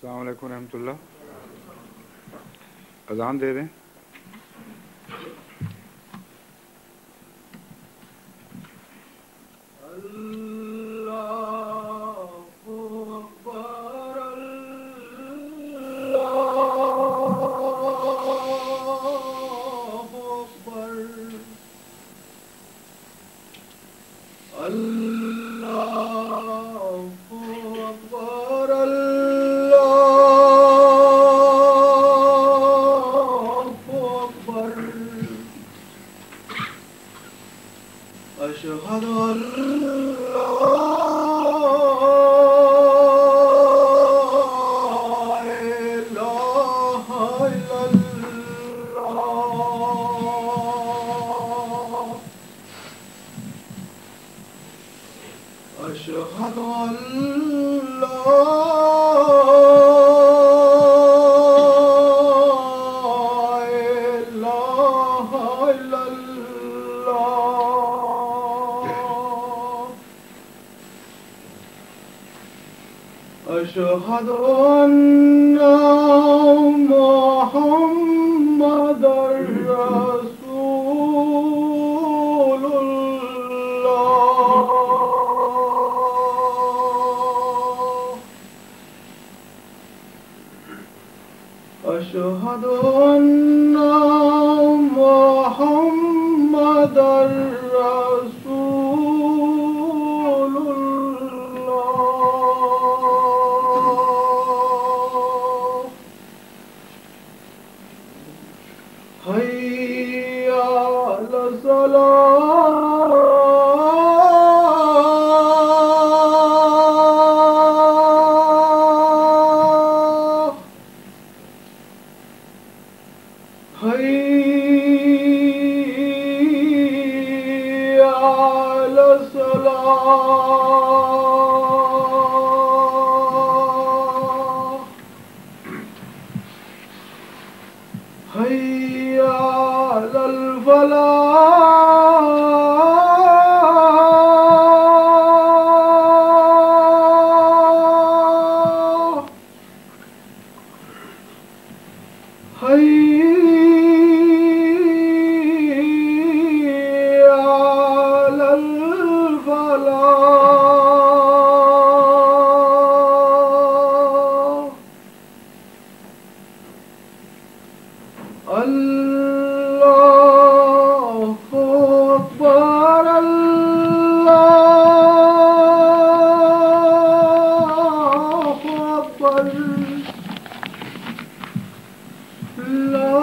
السلام علیکم ورحمۃ اللہ. اذان دے دیں. أشهد أن محمدا رسول الله. أشهد أن محمدا رسول الله. حي على الصلاة. حي على الصلاة. حي على الفلاح. حي على الفلاح. الله أكبر الله أكبر. لا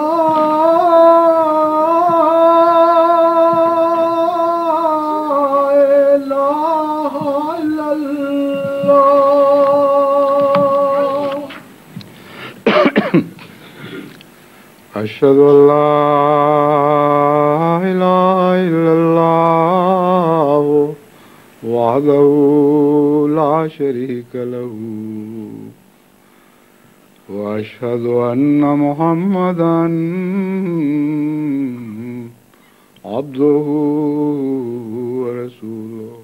إله إلا الله. أشهد أن لا إله إلا الله وحده لا شريك له وأشهد أن محمدا عبده ورسوله.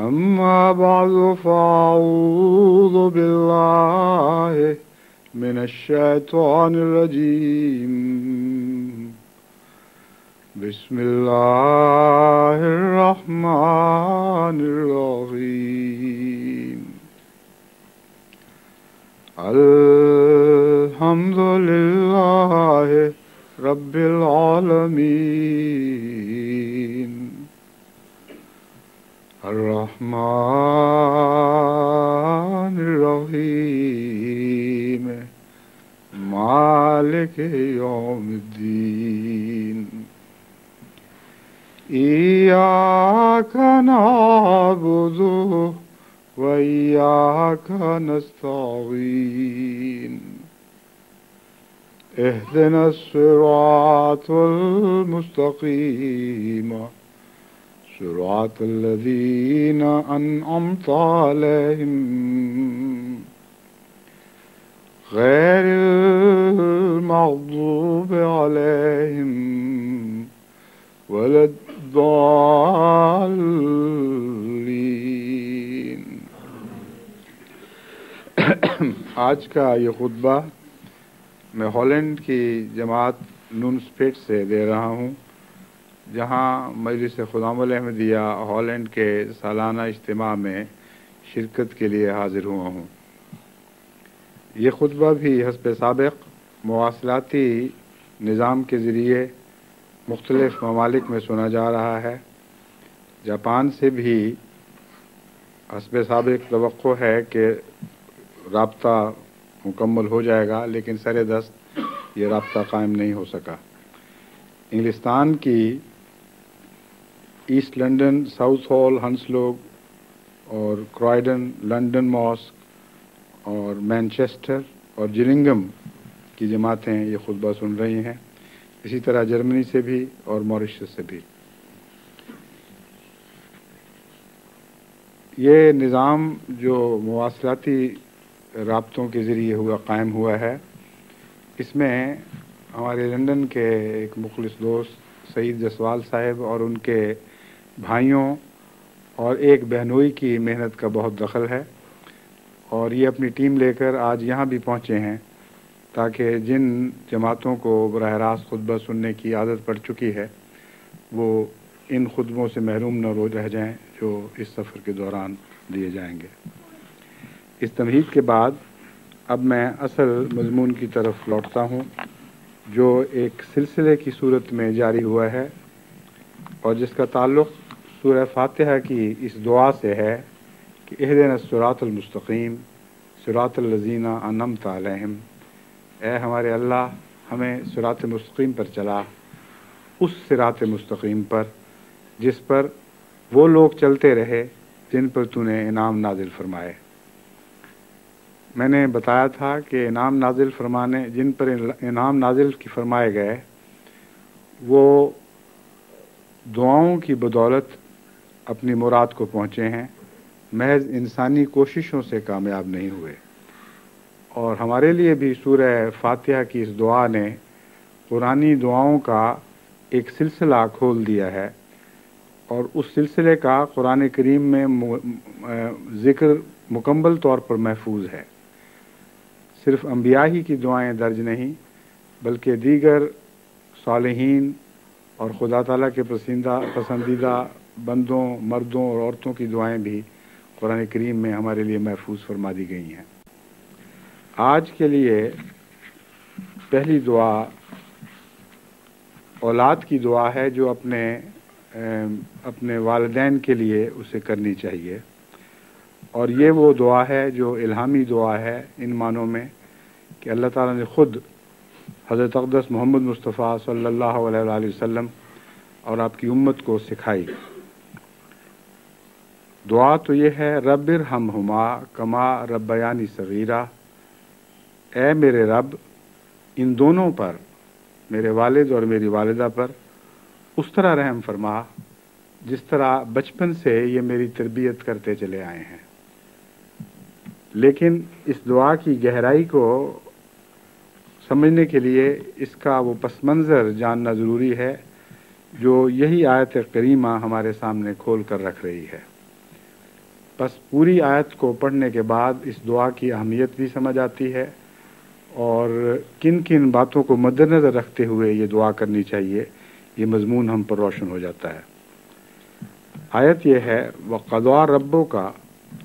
أما بعد فأعوذ بالله من الشيطان الرجيم. بسم الله الرحمن الرحيم. الحمد لله رب العالمين. الرحمن الرحيم مالك يوم الدين. إياك نعبد وإياك نستعين. اهدنا الصراط المستقيم صراط الذين أنعمت عليهم غير المغضوب عليهم ولا الضالين. آج کا یہ خطبہ میں ہالینڈ کی جماعت نونسپیٹ سے دے رہا ہوں، جہاں مجلس خدام الاحمدیہ ہالینڈ کے سالانہ اجتماع میں شرکت کے لیے حاضر ہوا ہوں۔ یہ خطبہ بھی حسب سابق مواصلاتی نظام کے ذریعے مختلف ممالک میں سنا جا رہا ہے۔ جاپان سے بھی حسب سابق توقع ہے کہ رابطہ مکمل ہو جائے گا، لیکن سر دست یہ رابطہ قائم نہیں ہو سکا۔ انگلستان کی ایسٹ لنڈن، ساؤتھ ہال، ہنسلوگ اور کرائڈن، لنڈن ماسک اور مینچسٹر اور جلنگم کی جماعتیں یہ خطبہ سن رہی ہیں، اسی طرح جرمنی سے بھی اور موریشس سے بھی۔ یہ نظام جو مواصلاتی رابطوں کے ذریعے قائم ہوا ہے، اس میں ہمارے لندن کے ایک مخلص دوست سعید جسوال صاحب اور ان کے بھائیوں اور ایک بہنوئی کی محنت کا بہت دخل ہے، اور یہ اپنی ٹیم لے کر آج یہاں بھی پہنچے ہیں تاکہ جن جماعتوں کو براہ راست خطبہ سننے کی عادت پڑ چکی ہے وہ ان خطبوں سے محروم نہ رہ جائیں جو اس سفر کے دوران دیے جائیں گے۔ اس تمہید کے بعد اب میں اصل مضمون کی طرف لوٹتا ہوں، جو ایک سلسلے کی صورت میں جاری ہوا ہے اور جس کا تعلق سورہ فاتحہ کی اس دعا سے ہے کہ اہدنا الصراط المستقیم صراط الذین انعمت علیہم، اے ہمارے اللہ ہمیں صراط مستقیم پر چلا، اس صراط مستقیم پر جس پر وہ لوگ چلتے رہے جن پر تو نے انعام نازل فرمائے۔ میں نے بتایا تھا کہ انعام نازل فرمانے، جن پر انعام نازل فرمائے گئے وہ دعاؤں کی بدولت اپنی مراد کو پہنچے ہیں، محض انسانی کوششوں سے کامیاب نہیں ہوئے۔ اور ہمارے لیے بھی سورہ فاتحہ کی اس دعا نے قرآنی دعاؤں کا ایک سلسلہ کھول دیا ہے، اور اس سلسلے کا قرآن کریم میں ذکر مکمل طور پر محفوظ ہے۔ صرف انبیاء ہی کی دعائیں درج نہیں، بلکہ دیگر صالحین اور خدا تعالیٰ کے پسندیدہ بندوں، مردوں اور عورتوں کی دعائیں بھی قرآن کریم میں ہمارے لیے محفوظ فرما دی گئی ہیں۔ آج کے لیے پہلی دعا اولاد کی دعا ہے، جو اپنے والدین کے لیے اسے کرنی چاہیے، اور یہ وہ دعا ہے جو الہامی دعا ہے ان معنوں میں کہ اللہ تعالیٰ نے خود حضرت اقدس محمد مصطفیٰ صلی اللہ علیہ وآلہ وسلم اور آپ کی امت کو سکھائی۔ دعا تو یہ ہے رب ارحمہما کما ربیانی صغیرہ، اے میرے رب ان دونوں پر، میرے والد اور میری والدہ پر اس طرح رحم فرما جس طرح بچپن سے یہ میری تربیت کرتے چلے آئے ہیں۔ لیکن اس دعا کی گہرائی کو سمجھنے کے لیے اس کا وہ پس منظر جاننا ضروری ہے جو یہی آیت کریمہ ہمارے سامنے کھول کر رکھ رہی ہے۔ پس پوری آیت کو پڑھنے کے بعد اس دعا کی اہمیت بھی سمجھ آتی ہے اور کن کن باتوں کو مد نظر رکھتے ہوئے یہ دعا کرنی چاہیے، یہ مضمون ہم پر روشن ہو جاتا ہے۔ آیت یہ ہے وَقَضَىٰ رَبُّكَ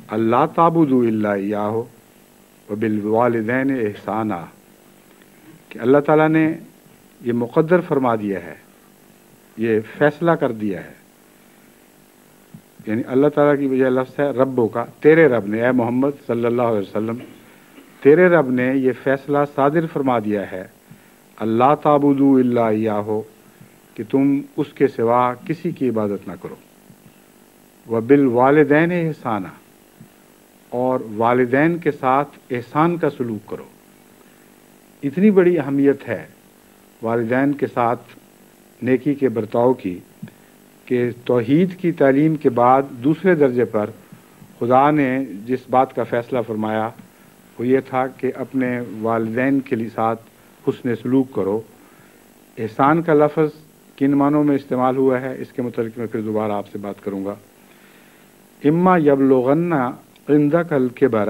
أَلَّا تَعْبُدُوا إِلَّا إِيَّاهُ وَبِالْوَالِدَيْنِ إِحْسَانًا، کہ اللہ تعالیٰ نے یہ مقدر فرما دیا ہے، یہ فیصلہ کر دیا ہے، یعنی اللہ تعالیٰ کی وجہ لفظ ہے ربوں کا، تیرے رب نے، اے محمد صلی اللہ علیہ وسلم تیرے رب نے یہ فیصلہ صادر فرما دیا ہے اللہ تعبدوا الا ایاہ، کہ تم اس کے سوا کسی کی عبادت نہ کرو، وبالوالدین احسانا، اور والدین کے ساتھ احسان کا سلوک کرو۔ اتنی بڑی اہمیت ہے والدین کے ساتھ نیکی کے برتاؤ کی کہ توحید کی تعلیم کے بعد دوسرے درجے پر خدا نے جس بات کا فیصلہ فرمایا وہ یہ تھا کہ اپنے والدین کے ساتھ حسن سلوک کرو۔ احسان کا لفظ کن معنوں میں استعمال ہوا ہے اس کے متعلق میں پھر دوبارہ آپ سے بات کروں گا۔ اما یبلغن عندک الکبر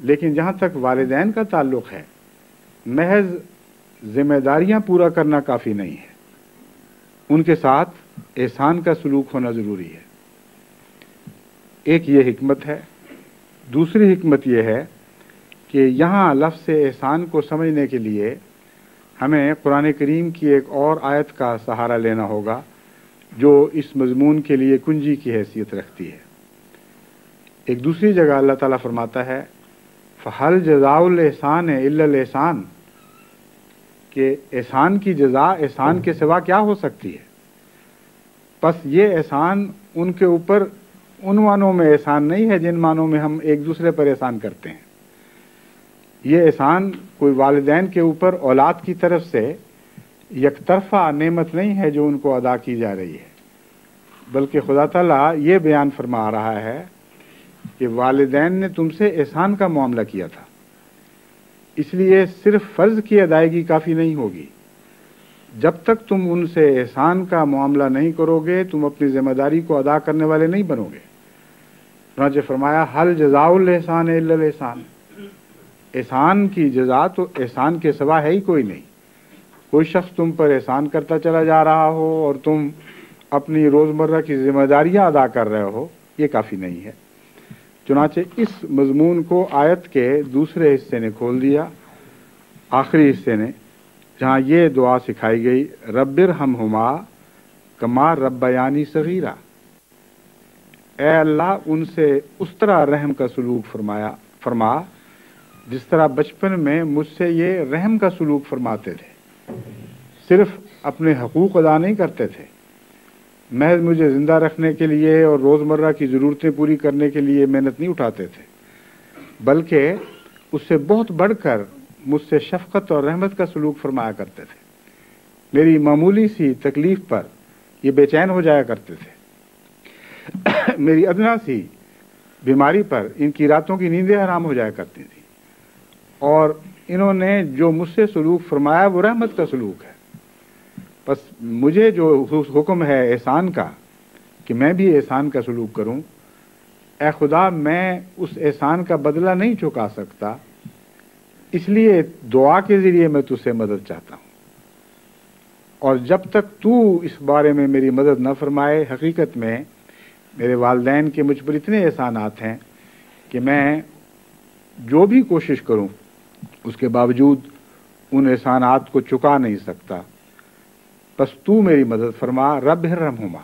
لیکن جہاں تک والدین کا تعلق ہے، محض ذمہ داریاں پورا کرنا کافی نہیں ہے، ان کے ساتھ احسان کا سلوک ہونا ضروری ہے۔ ایک یہ حکمت ہے۔ دوسری حکمت یہ ہے کہ یہاں لفظ احسان کو سمجھنے کے لیے ہمیں قرآن کریم کی ایک اور آیت کا سہارا لینا ہوگا جو اس مضمون کے لیے کنجی کی حیثیت رکھتی ہے۔ ایک دوسری جگہ اللہ تعالیٰ فرماتا ہے فَهَلْ جَزَاءُ الْإِحْسَانِ إِلَّا الْإِحْسَانُ، کہ احسان کی جزا احسان کے سوا کیا ہو سکتی ہے؟ پس یہ احسان ان کے اوپر ان معنوں میں احسان نہیں ہے جن معنوں میں ہم ایک دوسرے پر احسان کرتے ہیں۔ یہ احسان کوئی والدین کے اوپر اولاد کی طرف سے یک طرفہ نعمت نہیں ہے جو ان کو ادا کی جا رہی ہے، بلکہ خدا تعالیٰ یہ بیان فرما رہا ہے کہ والدین نے تم سے احسان کا معاملہ کیا تھا، اس لیے صرف فرض کی ادائیگی کافی نہیں ہوگی۔ جب تک تم ان سے احسان کا معاملہ نہیں کرو گے تم اپنی ذمہ داری کو ادا کرنے والے نہیں بنو گے۔ چنانچہ فرمایا حل جزاء الاحسان الا الاحسان، احسان کی جزا تو احسان کے سوا ہے ہی کوئی نہیں۔ کوئی شخص تم پر احسان کرتا چلا جا رہا ہو اور تم اپنی روزمرہ کی ذمہ داریاں ادا کر رہے ہو، یہ کافی نہیں ہے۔ چنانچہ اس مضمون کو آیت کے دوسرے حصے نے کھول دیا، آخری حصے نے، جہاں یہ دعا سکھائی گئی رب ارحمہما کما ربیانی صغیرا، اے اللہ ان سے اس طرح رحم کا سلوک فرما جس طرح بچپن میں مجھ سے یہ رحم کا سلوک فرماتے تھے۔ صرف اپنے حقوق ادا نہیں کرتے تھے، محض مجھے زندہ رکھنے کے لیے اور روزمرہ کی ضرورتیں پوری کرنے کے لیے محنت نہیں اٹھاتے تھے، بلکہ اس سے بہت بڑھ کر مجھ سے شفقت اور رحمت کا سلوک فرمایا کرتے تھے۔ میری معمولی سی تکلیف پر یہ بے چین ہو جایا کرتے تھے، میری ادنا سی بیماری پر ان کی راتوں کی نیندیں حرام ہو جایا کرتی تھیں، اور انہوں نے جو مجھ سے سلوک فرمایا وہ رحمت کا سلوک ہے۔ بس مجھے جو حکم ہے احسان کا کہ میں بھی احسان کا سلوک کروں، اے خدا میں اس احسان کا بدلہ نہیں چکا سکتا، اس لیے دعا کے ذریعے میں تجھ سے مدد چاہتا ہوں، اور جب تک تو اس بارے میں میری مدد نہ فرمائے حقیقت میں میرے والدین کے مجھ پر اتنے احسانات ہیں کہ میں جو بھی کوشش کروں اس کے باوجود ان احسانات کو چکا نہیں سکتا۔ بس تو میری مدد فرما، رب ارحمہما،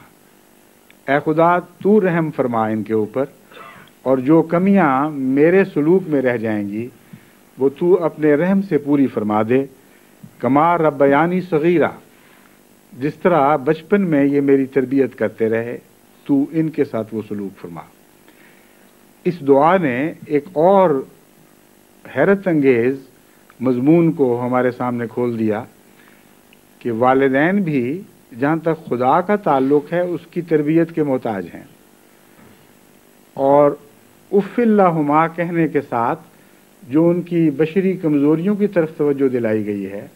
اے خدا تو رحم فرما ان کے اوپر، اور جو کمیاں میرے سلوک میں رہ جائیں گی وہ تو اپنے رحم سے پوری فرما دے، کما ربیانی صغیرہ، جس طرح بچپن میں یہ میری تربیت کرتے رہے تو ان کے ساتھ وہ سلوک فرما۔ اس دعا نے ایک اور حیرت انگیز مضمون کو ہمارے سامنے کھول دیا کہ والدین بھی جہاں تک خدا کا تعلق ہے اس کی تربیت کے محتاج ہیں، اور اف اللہما کہنے کے ساتھ جو ان کی بشری کمزوریوں کی طرف توجہ دلائی گئی ہے،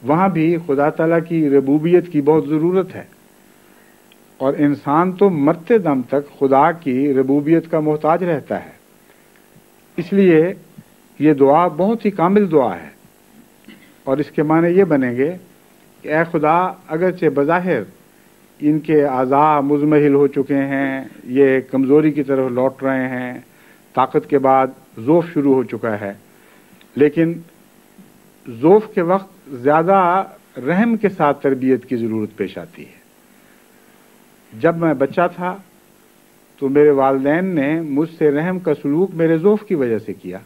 وہاں بھی خدا تعالیٰ کی ربوبیت کی بہت ضرورت ہے، اور انسان تو مرتے دم تک خدا کی ربوبیت کا محتاج رہتا ہے۔ اس لیے یہ دعا بہت ہی کامل دعا ہے، اور اس کے معنی یہ بنیں گے کہ اے خدا اگرچہ بظاہر ان کے اعضاء مزمحل ہو چکے ہیں، یہ کمزوری کی طرف لوٹ رہے ہیں، طاقت کے بعد ضعف شروع ہو چکا ہے، لیکن ضعف کے وقت زیادہ رحم کے ساتھ تربیت کی ضرورت پیش آتی ہے۔ جب میں بچہ تھا تو میرے والدین نے مجھ سے رحم کا سلوک میرے ضعف کی وجہ سے کیا،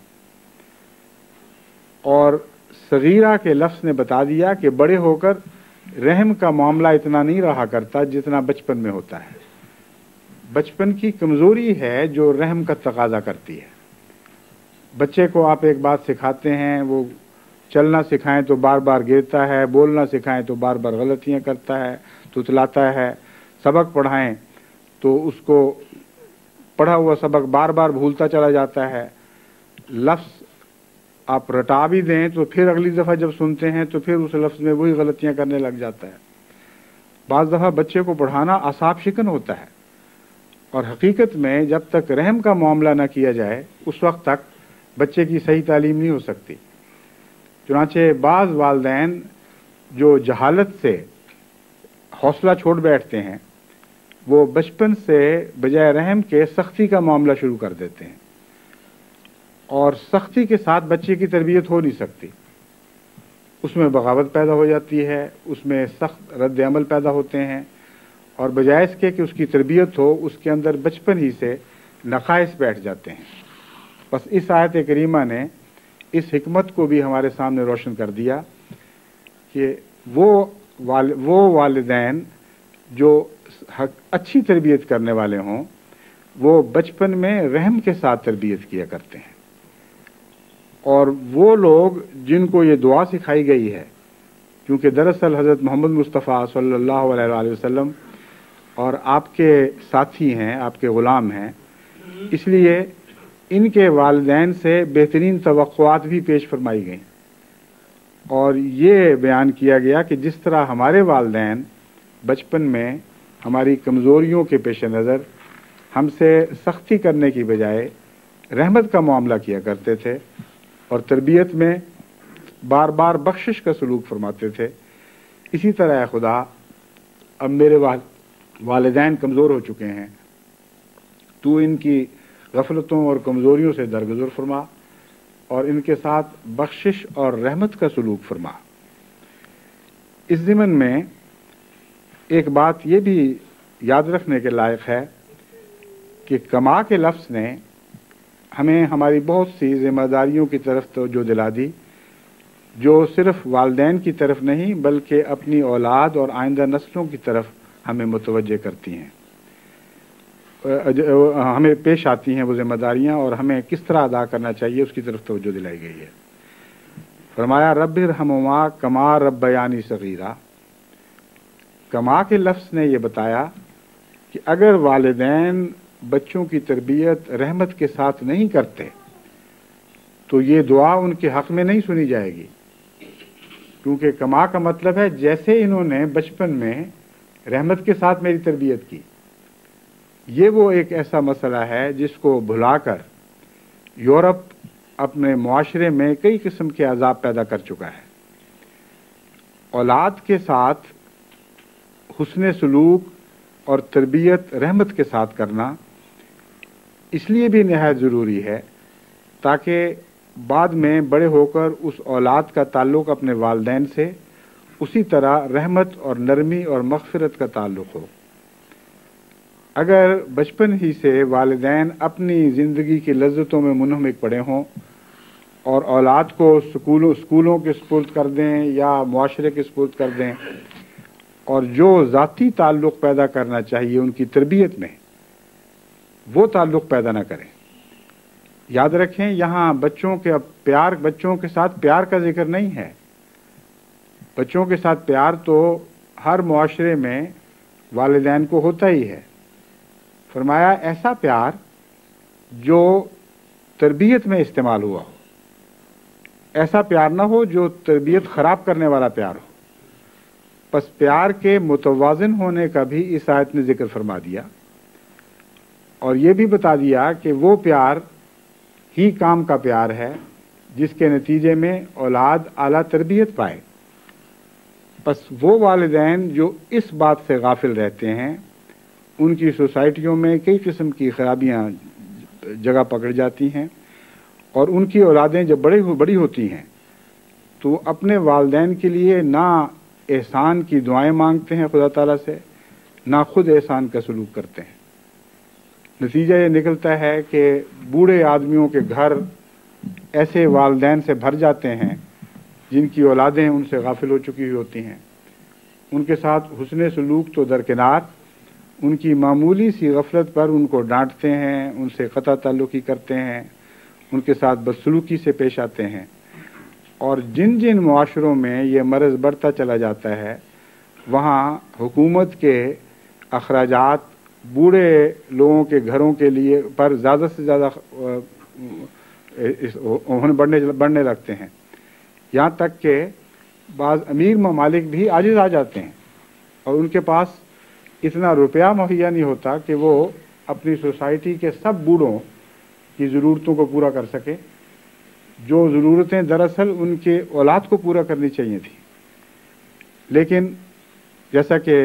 اور صغیرہ کے لفظ نے بتا دیا کہ بڑے ہو کر رحم کا معاملہ اتنا نہیں رہا کرتا جتنا بچپن میں ہوتا ہے۔ بچپن کی کمزوری ہے جو رحم کا تقاضا کرتی ہے۔ بچے کو آپ ایک بات سکھاتے ہیں، وہ چلنا سکھائیں تو بار بار گرتا ہے، بولنا سکھائیں تو بار بار غلطیاں کرتا ہے، تتلاتا ہے، سبق پڑھائیں تو اس کو پڑھا ہوا سبق بار بار بھولتا چلا جاتا ہے، لفظ آپ رٹا بھی دیں تو پھر اگلی دفعہ جب سنتے ہیں تو پھر اس لفظ میں وہی غلطیاں کرنے لگ جاتا ہے۔ بعض دفعہ بچے کو پڑھانا اعصاب شکن ہوتا ہے، اور حقیقت میں جب تک رحم کا معاملہ نہ کیا جائے اس وقت تک بچے کی صحیح تعلیم نہیں ہو سکتی۔ چنانچہ بعض والدین جو جہالت سے حوصلہ چھوڑ بیٹھتے ہیں وہ بچپن سے بجائے رحم کے سختی کا معاملہ شروع کر دیتے ہیں، اور سختی کے ساتھ بچے کی تربیت ہو نہیں سکتی۔ اس میں بغاوت پیدا ہو جاتی ہے، اس میں سخت رد عمل پیدا ہوتے ہیں، اور بجائے اس کے کہ اس کی تربیت ہو، اس کے اندر بچپن ہی سے نقائص بیٹھ جاتے ہیں۔ بس اس آیت کریمہ نے اس حکمت کو بھی ہمارے سامنے روشن کر دیا کہ وہ والدین جو اچھی تربیت کرنے والے ہوں وہ بچپن میں رحم کے ساتھ تربیت کیا کرتے ہیں، اور وہ لوگ جن کو یہ دعا سکھائی گئی ہے، کیونکہ دراصل حضرت محمد مصطفیٰ صلی اللہ علیہ وآلہ وسلم اور آپ کے ساتھی ہیں، آپ کے غلام ہیں، اس لیے ان کے والدین سے بہترین توقعات بھی پیش فرمائی گئیں، اور یہ بیان کیا گیا کہ جس طرح ہمارے والدین بچپن میں ہماری کمزوریوں کے پیش نظر ہم سے سختی کرنے کی بجائے رحمت کا معاملہ کیا کرتے تھے اور تربیت میں بار بار بخشش کا سلوک فرماتے تھے، اسی طرح اے خدا اب میرے والدین کمزور ہو چکے ہیں، تو ان کی غفلتوں اور کمزوریوں سے درگزر فرما اور ان کے ساتھ بخشش اور رحمت کا سلوک فرما۔ اس ضمن میں ایک بات یہ بھی یاد رکھنے کے لائق ہے کہ کما کے لفظ نے ہمیں ہماری بہت سی ذمہ داریوں کی طرف توجہ دلا دی، جو صرف والدین کی طرف نہیں بلکہ اپنی اولاد اور آئندہ نسلوں کی طرف ہمیں متوجہ کرتی ہیں، ہمیں پیش آتی ہیں وہ ذمہ داریاں، اور ہمیں کس طرح ادا کرنا چاہیے اس کی طرف توجہ دلائی گئی ہے۔ فرمایا رب ارحمہما کما ربیانی صغیرا۔ کما کے لفظ نے یہ بتایا کہ اگر والدین بچوں کی تربیت رحمت کے ساتھ نہیں کرتے تو یہ دعا ان کے حق میں نہیں سنی جائے گی، کیونکہ کما کا مطلب ہے جیسے انہوں نے بچپن میں رحمت کے ساتھ میری تربیت کی۔ یہ وہ ایک ایسا مسئلہ ہے جس کو بھلا کر یورپ اپنے معاشرے میں کئی قسم کے عذاب پیدا کر چکا ہے۔ اولاد کے ساتھ حسن سلوک اور تربیت رحمت کے ساتھ کرنا اس لیے بھی نہایت ضروری ہے تاکہ بعد میں بڑے ہو کر اس اولاد کا تعلق اپنے والدین سے اسی طرح رحمت اور نرمی اور مغفرت کا تعلق ہو۔ اگر بچپن ہی سے والدین اپنی زندگی کی لذتوں میں منہمک پڑے ہوں اور اولاد کو اسکولوں کے سپرد کر دیں یا معاشرے کے سپرد کر دیں، اور جو ذاتی تعلق پیدا کرنا چاہیے ان کی تربیت میں وہ تعلق پیدا نہ کریں۔ یاد رکھیں یہاں بچوں کے ساتھ پیار کا ذکر نہیں ہے۔ بچوں کے ساتھ پیار تو ہر معاشرے میں والدین کو ہوتا ہی ہے۔ فرمایا ایسا پیار جو تربیت میں استعمال ہوا ہو، ایسا پیار نہ ہو جو تربیت خراب کرنے والا پیار ہو۔ پس پیار کے متوازن ہونے کا بھی اس آیت نے ذکر فرما دیا، اور یہ بھی بتا دیا کہ وہ پیار ہی کام کا پیار ہے جس کے نتیجے میں اولاد اعلیٰ تربیت پائے۔ پس وہ والدین جو اس بات سے غافل رہتے ہیں ان کی سوسائٹیوں میں کئی قسم کی خرابیاں جگہ پکڑ جاتی ہیں، اور ان کی اولادیں جب بڑی ہوتی ہیں تو اپنے والدین کے لیے نہ احسان کی دعائیں مانگتے ہیں خدا تعالیٰ سے، نہ خود احسان کا سلوک کرتے ہیں۔ نتیجہ یہ نکلتا ہے کہ بوڑھے آدمیوں کے گھر ایسے والدین سے بھر جاتے ہیں جن کی اولادیں ان سے غافل ہو چکی ہوتی ہیں، ان کے ساتھ حسن سلوک تو درکنار، ان کی معمولی سی غفلت پر ان کو ڈانٹتے ہیں، ان سے قطع تعلقی کرتے ہیں، ان کے ساتھ بدسلوکی سے پیش آتے ہیں۔ اور جن جن معاشروں میں یہ مرض بڑھتا چلا جاتا ہے وہاں حکومت کے اخراجات بوڑھے لوگوں کے گھروں کے لیے پر زیادہ سے زیادہ بڑھنے لگتے ہیں، یہاں تک کہ بعض امیر ممالک بھی عاجز آ جاتے ہیں اور ان کے پاس اتنا روپیہ مہیا نہیں ہوتا کہ وہ اپنی سوسائٹی کے سب بوڑھوں کی ضرورتوں کو پورا کر سکے، جو ضرورتیں دراصل ان کے اولاد کو پورا کرنی چاہیے تھی، لیکن جیسا کہ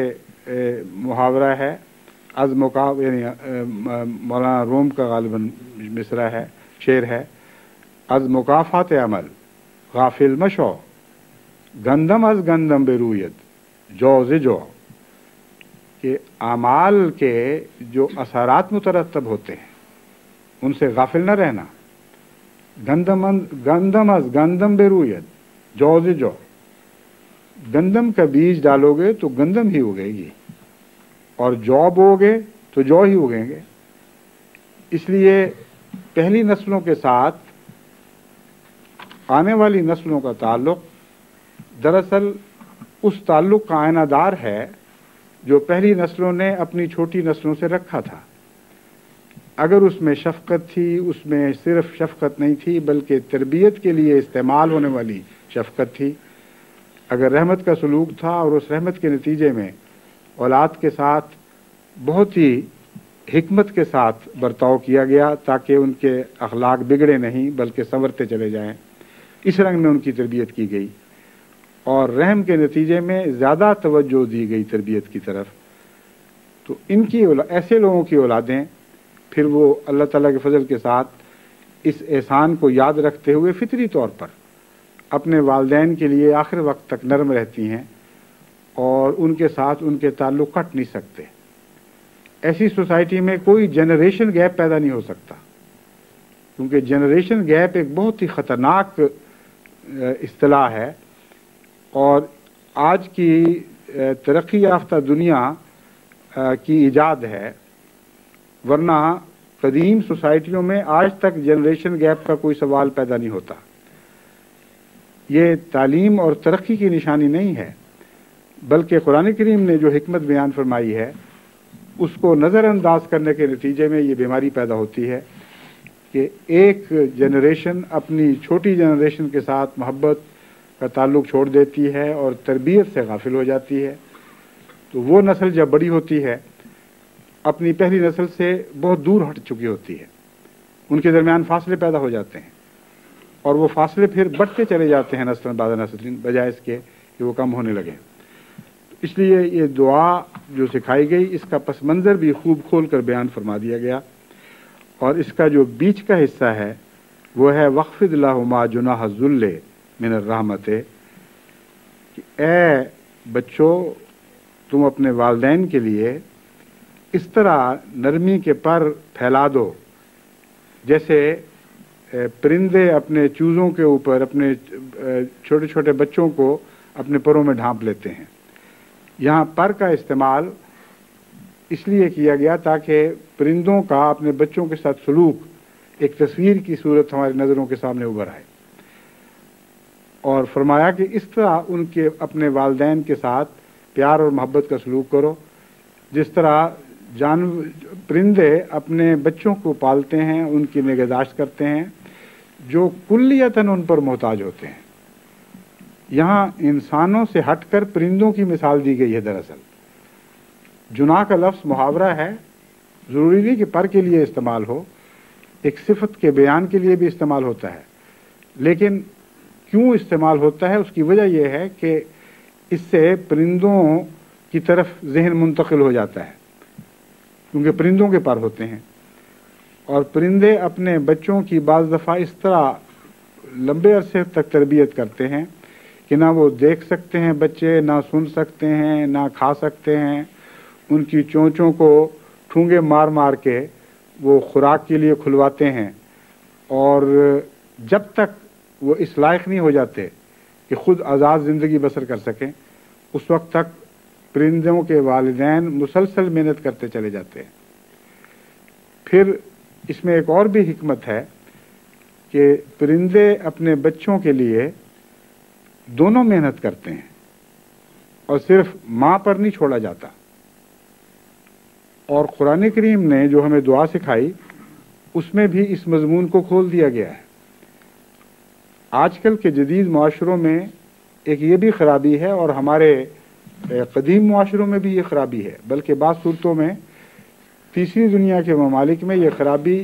محاورہ ہے از مقاف، یعنی مولانا روم کا غالباً مصرع ہے، شعر ہے، از مکافات عمل غافل مشو، گندم از گندم بروید جو ز جو، کہ اعمال کے جو اثرات مترتب ہوتے ہیں ان سے غافل نہ رہنا. گندم از گندم بروید جو ز جو، گندم کا بیج ڈالو گے تو گندم ہی اگے گی، اور جو بو گے تو جو ہی اگیں گے. اس لیے پہلی نسلوں کے ساتھ آنے والی نسلوں کا تعلق دراصل اس تعلق کا آئینہ دار ہے جو پہلی نسلوں نے اپنی چھوٹی نسلوں سے رکھا تھا. اگر اس میں شفقت تھی، اس میں صرف شفقت نہیں تھی بلکہ تربیت کے لیے استعمال ہونے والی شفقت تھی. اگر رحمت کا سلوک تھا اور اس رحمت کے نتیجے میں اولاد کے ساتھ بہت ہی حکمت کے ساتھ برتاؤ کیا گیا تاکہ ان کے اخلاق بگڑے نہیں بلکہ سنورتے چلے جائیں، اس رنگ میں ان کی تربیت کی گئی اور رحم کے نتیجے میں زیادہ توجہ دی گئی تربیت کی طرف، تو ان کی ایسے لوگوں کی اولادیں پھر وہ اللہ تعالیٰ کے فضل کے ساتھ اس احسان کو یاد رکھتے ہوئے فطری طور پر اپنے والدین کے لیے آخر وقت تک نرم رہتی ہیں اور ان کے ساتھ ان کے تعلق کٹ نہیں سکتے. ایسی سوسائٹی میں کوئی جنریشن گیپ پیدا نہیں ہو سکتا، کیونکہ جنریشن گیپ ایک بہت ہی خطرناک اصطلاح ہے اور آج کی ترقی یافتہ دنیا کی ایجاد ہے، ورنہ قدیم سوسائٹیوں میں آج تک جنریشن گیپ کا کوئی سوال پیدا نہیں ہوتا. یہ تعلیم اور ترقی کی نشانی نہیں ہے، بلکہ قرآن کریم نے جو حکمت بیان فرمائی ہے اس کو نظر انداز کرنے کے نتیجے میں یہ بیماری پیدا ہوتی ہے کہ ایک جنریشن اپنی چھوٹی جنریشن کے ساتھ محبت کا تعلق چھوڑ دیتی ہے اور تربیت سے غافل ہو جاتی ہے. تو وہ نسل جب بڑی ہوتی ہے اپنی پہلی نسل سے بہت دور ہٹ چکی ہوتی ہے، ان کے درمیان فاصلے پیدا ہو جاتے ہیں اور وہ فاصلے پھر بڑھتے چلے جاتے ہیں نسل بعد نسل، بجائے اس کے کہ وہ کم ہونے لگیں. اس لیے یہ دعا جو سکھائی گئی اس کا پس منظر بھی خوب کھول کر بیان فرما دیا گیا، اور اس کا جو بیچ کا حصہ ہے وہ ہے وخفض لہما جناح الذل من الرحمت، کہ اے بچوں تم اپنے والدین کے لیے اس طرح نرمی کے پر پھیلا دو جیسے پرندے اپنے چوزوں کے اوپر اپنے چھوٹے چھوٹے بچوں کو اپنے پروں میں ڈھانپ لیتے ہیں. یہاں پر کا استعمال اس لیے کیا گیا تاکہ پرندوں کا اپنے بچوں کے ساتھ سلوک ایک تصویر کی صورت ہماری نظروں کے سامنے ابھر آئے، اور فرمایا کہ اس طرح ان کے اپنے والدین کے ساتھ پیار اور محبت کا سلوک کرو جس طرح پرندے اپنے بچوں کو پالتے ہیں، ان کی نگہداشت کرتے ہیں جو کلیتاً ان پر محتاج ہوتے ہیں. یہاں انسانوں سے ہٹ کر پرندوں کی مثال دی گئی ہے. دراصل جناح کا لفظ محاورہ ہے، ضروری نہیں کہ پر کے لیے استعمال ہو، ایک صفت کے بیان کے لیے بھی استعمال ہوتا ہے، لیکن کیوں استعمال ہوتا ہے اس کی وجہ یہ ہے کہ اس سے پرندوں کی طرف ذہن منتقل ہو جاتا ہے، کیونکہ پرندوں کے پر ہوتے ہیں اور پرندے اپنے بچوں کی بعض دفعہ اس طرح لمبے عرصے تک تربیت کرتے ہیں کہ نہ وہ دیکھ سکتے ہیں بچے، نہ سن سکتے ہیں، نہ کھا سکتے ہیں. ان کی چونچوں کو ٹھونگے مار مار کے وہ خوراک کے لیے کھلواتے ہیں، اور جب تک وہ اس لائق نہیں ہو جاتے کہ خود آزاد زندگی بسر کر سکیں اس وقت تک پرندوں کے والدین مسلسل محنت کرتے چلے جاتے ہیں. پھر اس میں ایک اور بھی حکمت ہے کہ پرندے اپنے بچوں کے لیے دونوں محنت کرتے ہیں اور صرف ماں پر نہیں چھوڑا جاتا. اور قرآن کریم نے جو ہمیں دعا سکھائی اس میں بھی اس مضمون کو کھول دیا گیا ہے. آج کل کے جدید معاشروں میں ایک یہ بھی خرابی ہے، اور ہمارے قدیم معاشروں میں بھی یہ خرابی ہے، بلکہ بعض صورتوں میں تیسری دنیا کے ممالک میں یہ خرابی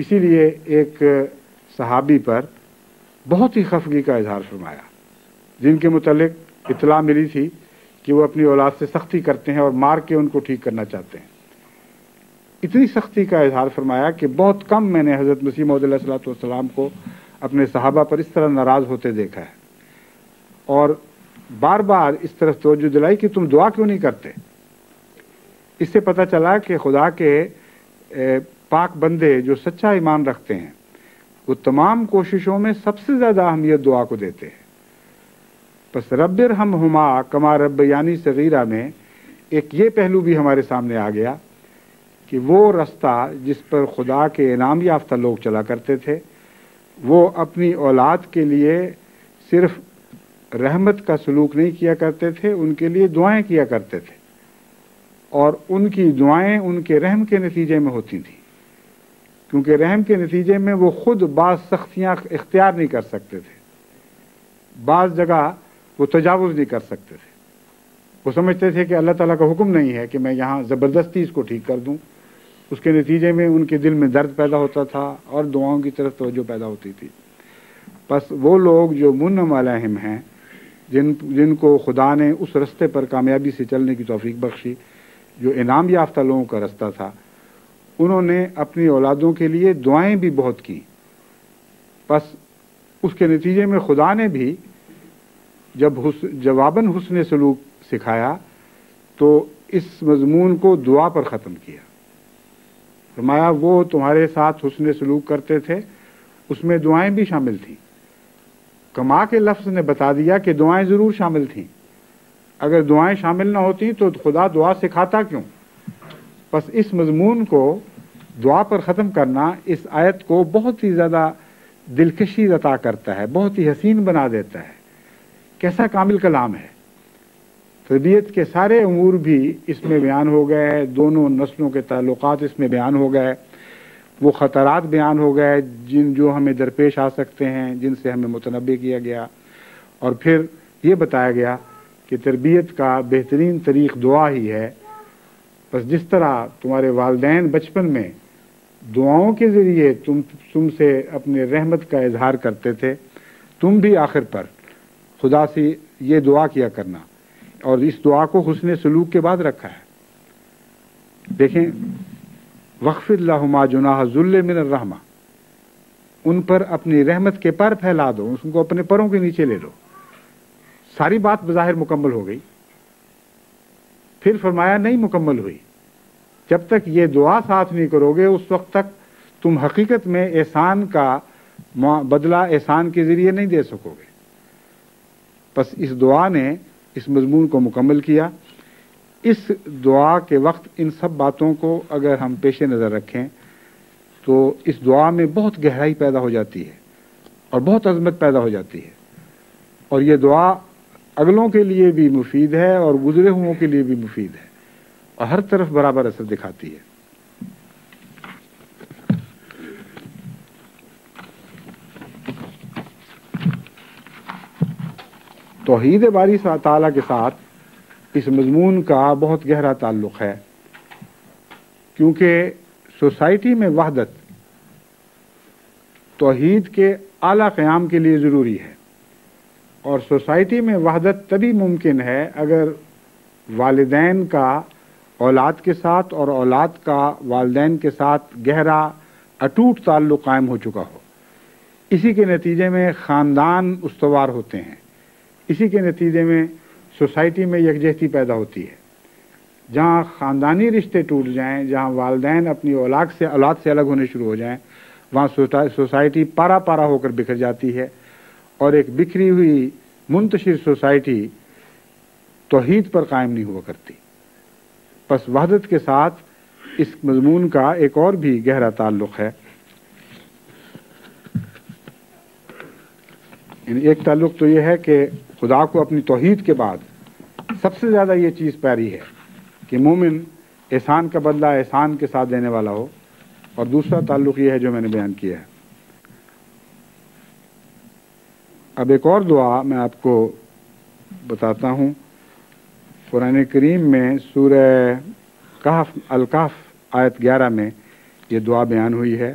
اسی لیے ایک صحابی پر بہت ہی خفگی کا اظہار فرمایا، جن کے متعلق اطلاع ملی تھی کہ وہ اپنی اولاد سے سختی کرتے ہیں اور مار کے ان کو ٹھیک کرنا چاہتے ہیں۔ اتنی سختی کا اظہار فرمایا کہ بہت کم میں نے حضرت مسیح موعود علیہ الصلوۃ والسلام کو اپنے صحابہ پر اس طرح ناراض ہوتے دیکھا ہے، اور بار بار اس طرف توجہ دلائی کہ تم دعا کیوں نہیں کرتے۔ اس سے پتہ چلا کہ خدا کے پاک بندے جو سچا ایمان رکھتے ہیں وہ تمام کوششوں میں سب سے زیادہ اہمیت دعا کو دیتے ہیں۔ پس رب ارحمہما کما ربیانی صغیرہ میں ایک یہ پہلو بھی ہمارے سامنے آ گیا کہ وہ رستہ جس پر خدا کے انعام یافتہ لوگ چلا کرتے تھے، وہ اپنی اولاد کے لیے صرف رحمت کا سلوک نہیں کیا کرتے تھے، ان کے لیے دعائیں کیا کرتے تھے، اور ان کی دعائیں ان کے رحم کے نتیجے میں ہوتی تھیں، کیونکہ رحم کے نتیجے میں وہ خود بعض سختیاں اختیار نہیں کر سکتے تھے، بعض جگہ وہ تجاوز نہیں کر سکتے تھے۔ وہ سمجھتے تھے کہ اللہ تعالیٰ کا حکم نہیں ہے کہ میں یہاں زبردستی اس کو ٹھیک کر دوں، اس کے نتیجے میں ان کے دل میں درد پیدا ہوتا تھا اور دعاؤں کی طرف توجہ پیدا ہوتی تھی۔ بس وہ لوگ جو منعم علیہم ہیں، جن کو خدا نے اس رستے پر کامیابی سے چلنے کی توفیق بخشی جو انعام یافتہ لوگوں کا رستہ تھا، انہوں نے اپنی اولادوں کے لیے دعائیں بھی بہت کی۔ بس اس کے نتیجے میں خدا نے بھی جب جواباً حسن سلوک سکھایا تو اس مضمون کو دعا پر ختم کیا۔ فرمایا وہ تمہارے ساتھ حسن سلوک کرتے تھے، اس میں دعائیں بھی شامل تھیں۔ کما کے لفظ نے بتا دیا کہ دعائیں ضرور شامل تھیں، اگر دعائیں شامل نہ ہوتی تو خدا دعا سکھاتا کیوں؟ بس اس مضمون کو دعا پر ختم کرنا اس آیت کو بہت ہی زیادہ دلکشی عطا کرتا ہے، بہت ہی حسین بنا دیتا ہے۔ کیسا کامل کلام ہے۔ تربیت کے سارے امور بھی اس میں بیان ہو گئے، دونوں نسلوں کے تعلقات اس میں بیان ہو گئے، وہ خطرات بیان ہو گئے جو ہمیں درپیش آ سکتے ہیں، جن سے ہمیں متنبع کیا گیا، اور پھر یہ بتایا گیا کہ تربیت کا بہترین طریق دعا ہی ہے۔ بس جس طرح تمہارے والدین بچپن میں دعاؤں کے ذریعے تم سے اپنے رحمت کا اظہار کرتے تھے، تم بھی آخر پر خدا سے یہ دعا کیا کرنا، اور اس دعا کو حسن سلوک کے بعد رکھا ہے۔ دیکھیں، وَاخْفِضْ لَهُمَا جُنَاحَ الذُّلِّ مِنَ الرَّحْمَةِ، ان پر اپنی رحمت کے پر پھیلا دو، ان کو اپنے پروں کے نیچے لے لو۔ ساری بات بظاہر مکمل ہو گئی، پھر فرمایا نہیں مکمل ہوئی، جب تک یہ دعا ساتھ نہیں کرو گے اس وقت تک تم حقیقت میں احسان کا بدلہ احسان کے ذریعے نہیں دے سکو گے۔ پس اس دعا نے اس مضمون کو مکمل کیا۔ اس دعا کے وقت ان سب باتوں کو اگر ہم پیش نظر رکھیں تو اس دعا میں بہت گہرائی پیدا ہو جاتی ہے اور بہت عظمت پیدا ہو جاتی ہے، اور یہ دعا اگلوں کے لیے بھی مفید ہے اور گزرے ہوئوں کے لیے بھی مفید ہے، اور ہر طرف برابر اثر دکھاتی ہے۔ توحید باری تعالیٰ کے ساتھ اس مضمون کا بہت گہرا تعلق ہے، کیونکہ سوسائٹی میں وحدت توحید کے اعلیٰ قیام کے لیے ضروری ہے، اور سوسائٹی میں وحدت تبھی ممکن ہے اگر والدین کا اولاد کے ساتھ اور اولاد کا والدین کے ساتھ گہرا اٹوٹ تعلق قائم ہو چکا ہو۔ اسی کے نتیجے میں خاندان استوار ہوتے ہیں، اسی کے نتیجے میں سوسائٹی میں یکجہتی پیدا ہوتی ہے۔ جہاں خاندانی رشتے ٹوٹ جائیں، جہاں والدین اپنی اولاد سے الگ ہونے شروع ہو جائیں، وہاں سوسائٹی پارا پارا ہو کر بکھر جاتی ہے، اور ایک بکھری ہوئی منتشر سوسائٹی توحید پر قائم نہیں ہوا کرتی۔ پس وحدت کے ساتھ اس مضمون کا ایک اور بھی گہرا تعلق ہے۔ ایک تعلق تو یہ ہے کہ خدا کو اپنی توحید کے بعد سب سے زیادہ یہ چیز پیاری ہے کہ مومن احسان کا بدلہ احسان کے ساتھ دینے والا ہو، اور دوسرا تعلق یہ ہے جو میں نے بیان کیا ہے۔ اب ایک اور دعا میں آپ کو بتاتا ہوں۔ قرآن کریم میں سورہ الکہف آیت 11 میں یہ دعا بیان ہوئی ہے۔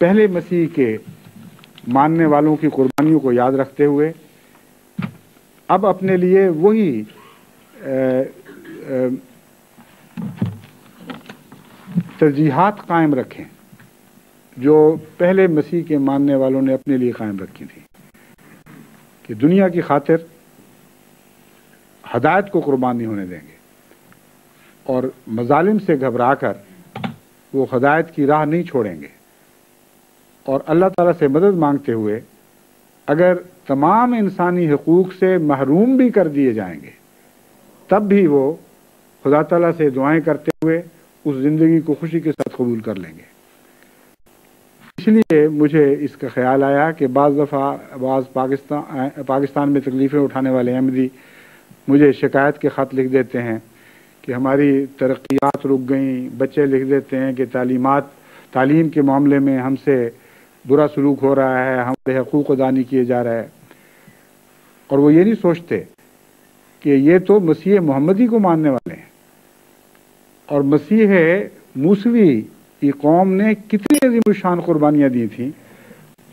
پہلے مسیح کے ماننے والوں کی قربانیوں کو یاد رکھتے ہوئے اب اپنے لیے وہی ترجیحات قائم رکھیں جو پہلے مسیح کے ماننے والوں نے اپنے لیے قائم رکھی تھی، کہ دنیا کی خاطر ہدایت کو قربان نہیں ہونے دیں گے اور مظالم سے گھبرا کر وہ ہدایت کی راہ نہیں چھوڑیں گے، اور اللہ تعالیٰ سے مدد مانگتے ہوئے اگر تمام انسانی حقوق سے محروم بھی کر دیے جائیں گے تب بھی وہ خدا تعالیٰ سے دعائیں کرتے ہوئے اس زندگی کو خوشی کے ساتھ قبول کر لیں گے۔ اس لیے مجھے اس کا خیال آیا کہ بعض پاکستان میں تکلیفیں اٹھانے والے احمدی مجھے شکایت کے خط لکھ دیتے ہیں کہ ہماری ترقیات رک گئیں، بچے لکھ دیتے ہیں کہ تعلیم کے معاملے میں ہم سے برا سلوک ہو رہا ہے، ہمارے حقوق ادا نہیں کیے جا رہے، اور وہ یہ نہیں سوچتے کہ یہ تو مسیح محمدی کو ماننے والے ہیں، اور مسیح موسوی کی قوم نے کتنی عظیم الشان قربانیاں دی تھیں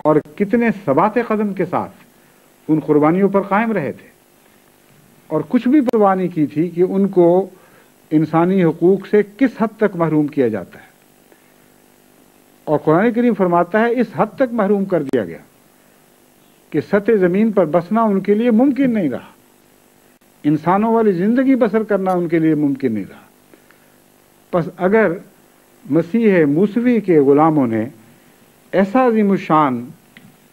اور کتنے ثبات قدم کے ساتھ ان قربانیوں پر قائم رہے تھے، اور کچھ بھی پرواہ نہیں کی تھی کہ ان کو انسانی حقوق سے کس حد تک محروم کیا جاتا ہے، اور قرآن کریم فرماتا ہے اس حد تک محروم کر دیا گیا کہ سطح زمین پر بسنا ان کے لیے ممکن نہیں رہا، انسانوں والی زندگی بسر کرنا ان کے لیے ممکن نہیں رہا۔ پس اگر مسیح موسوی کے غلاموں نے ایسا عظیم الشان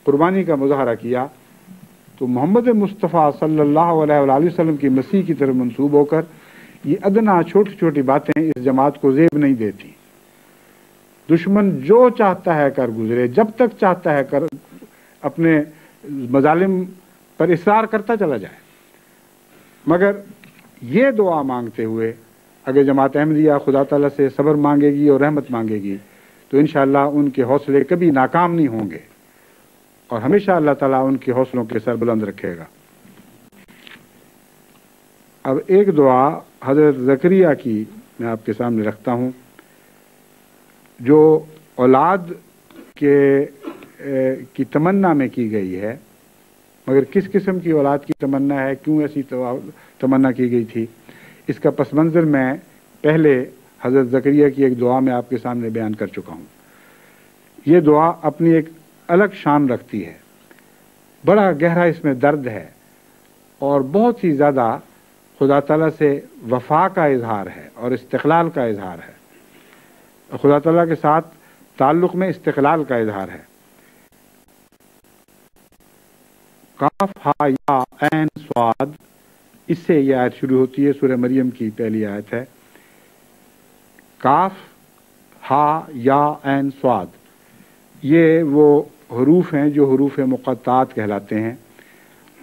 قربانی کا مظاہرہ کیا تو محمد مصطفیٰ صلی اللہ علیہ وآلہ وسلم کی مسیح کی طرف منسوب ہو کر یہ ادنا چھوٹی چھوٹی باتیں اس جماعت کو زیب نہیں دیتی۔ دشمن جو چاہتا ہے کر گزرے، جب تک چاہتا ہے کر اپنے مظالم پر اصرار کرتا چلا جائے، مگر یہ دعا مانگتے ہوئے اگر جماعت احمدیہ خدا تعالیٰ سے صبر مانگے گی اور رحمت مانگے گی تو انشاءاللہ ان کے حوصلے کبھی ناکام نہیں ہوں گے اور ہمیشہ اللہ تعالیٰ ان کے حوصلوں کے سر بلند رکھے گا۔ اب ایک دعا حضرت زکریا کی میں آپ کے سامنے رکھتا ہوں، جو اولاد کی تمنا میں کی گئی ہے، مگر کس قسم کی اولاد کی تمنا ہے، کیوں ایسی تمنا کی گئی تھی، اس کا پس منظر میں پہلے حضرت زکریا کی ایک دعا میں آپ کے سامنے بیان کر چکا ہوں۔ یہ دعا اپنی ایک الگ شان رکھتی ہے، بڑا گہرا اس میں درد ہے اور بہت ہی زیادہ خدا تعالیٰ سے وفا کا اظہار ہے اور استقلال کا اظہار ہے، خدا تعالیٰ کے ساتھ تعلق میں استقلال کا اظہار ہے۔ قاف ہا یا عین صاد، اس سے یہ آیت شروع ہوتی ہے، سورہ مریم کی پہلی آیت ہے۔ کاف ہا یا عین صاد، یہ وہ حروف ہیں جو حروف مقطعات کہلاتے ہیں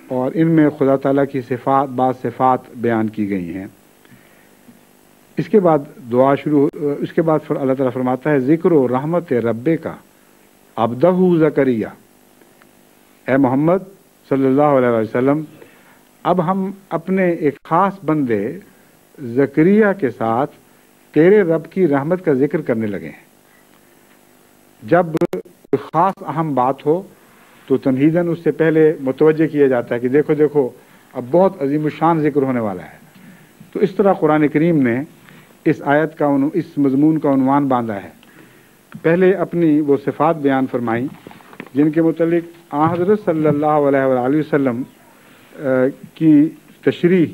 اور ان میں خدا تعالیٰ کی صفات، بعض صفات بیان کی گئی ہیں۔ اس کے بعد دعا شروع، اس کے بعد اللہ تعالیٰ فرماتا ہے ذکر و رحمت ربے کا عبدہ زکریا، اے محمد صلی اللہ علیہ وسلم، اب ہم اپنے ایک خاص بندے زکریا کے ساتھ تیرے رب کی رحمت کا ذکر کرنے لگے ہیں۔ جب کوئی خاص اہم بات ہو تو تمہیداً اس سے پہلے متوجہ کیا جاتا ہے کہ دیکھو دیکھو اب بہت عظیم الشان ذکر ہونے والا ہے، تو اس طرح قرآن کریم نے اس آیت کا اس مضمون کا عنوان باندھا ہے۔ پہلے اپنی وہ صفات بیان فرمائیں جن کے متعلق حضرت صلی اللہ علیہ وآلہ وسلم کی تشریح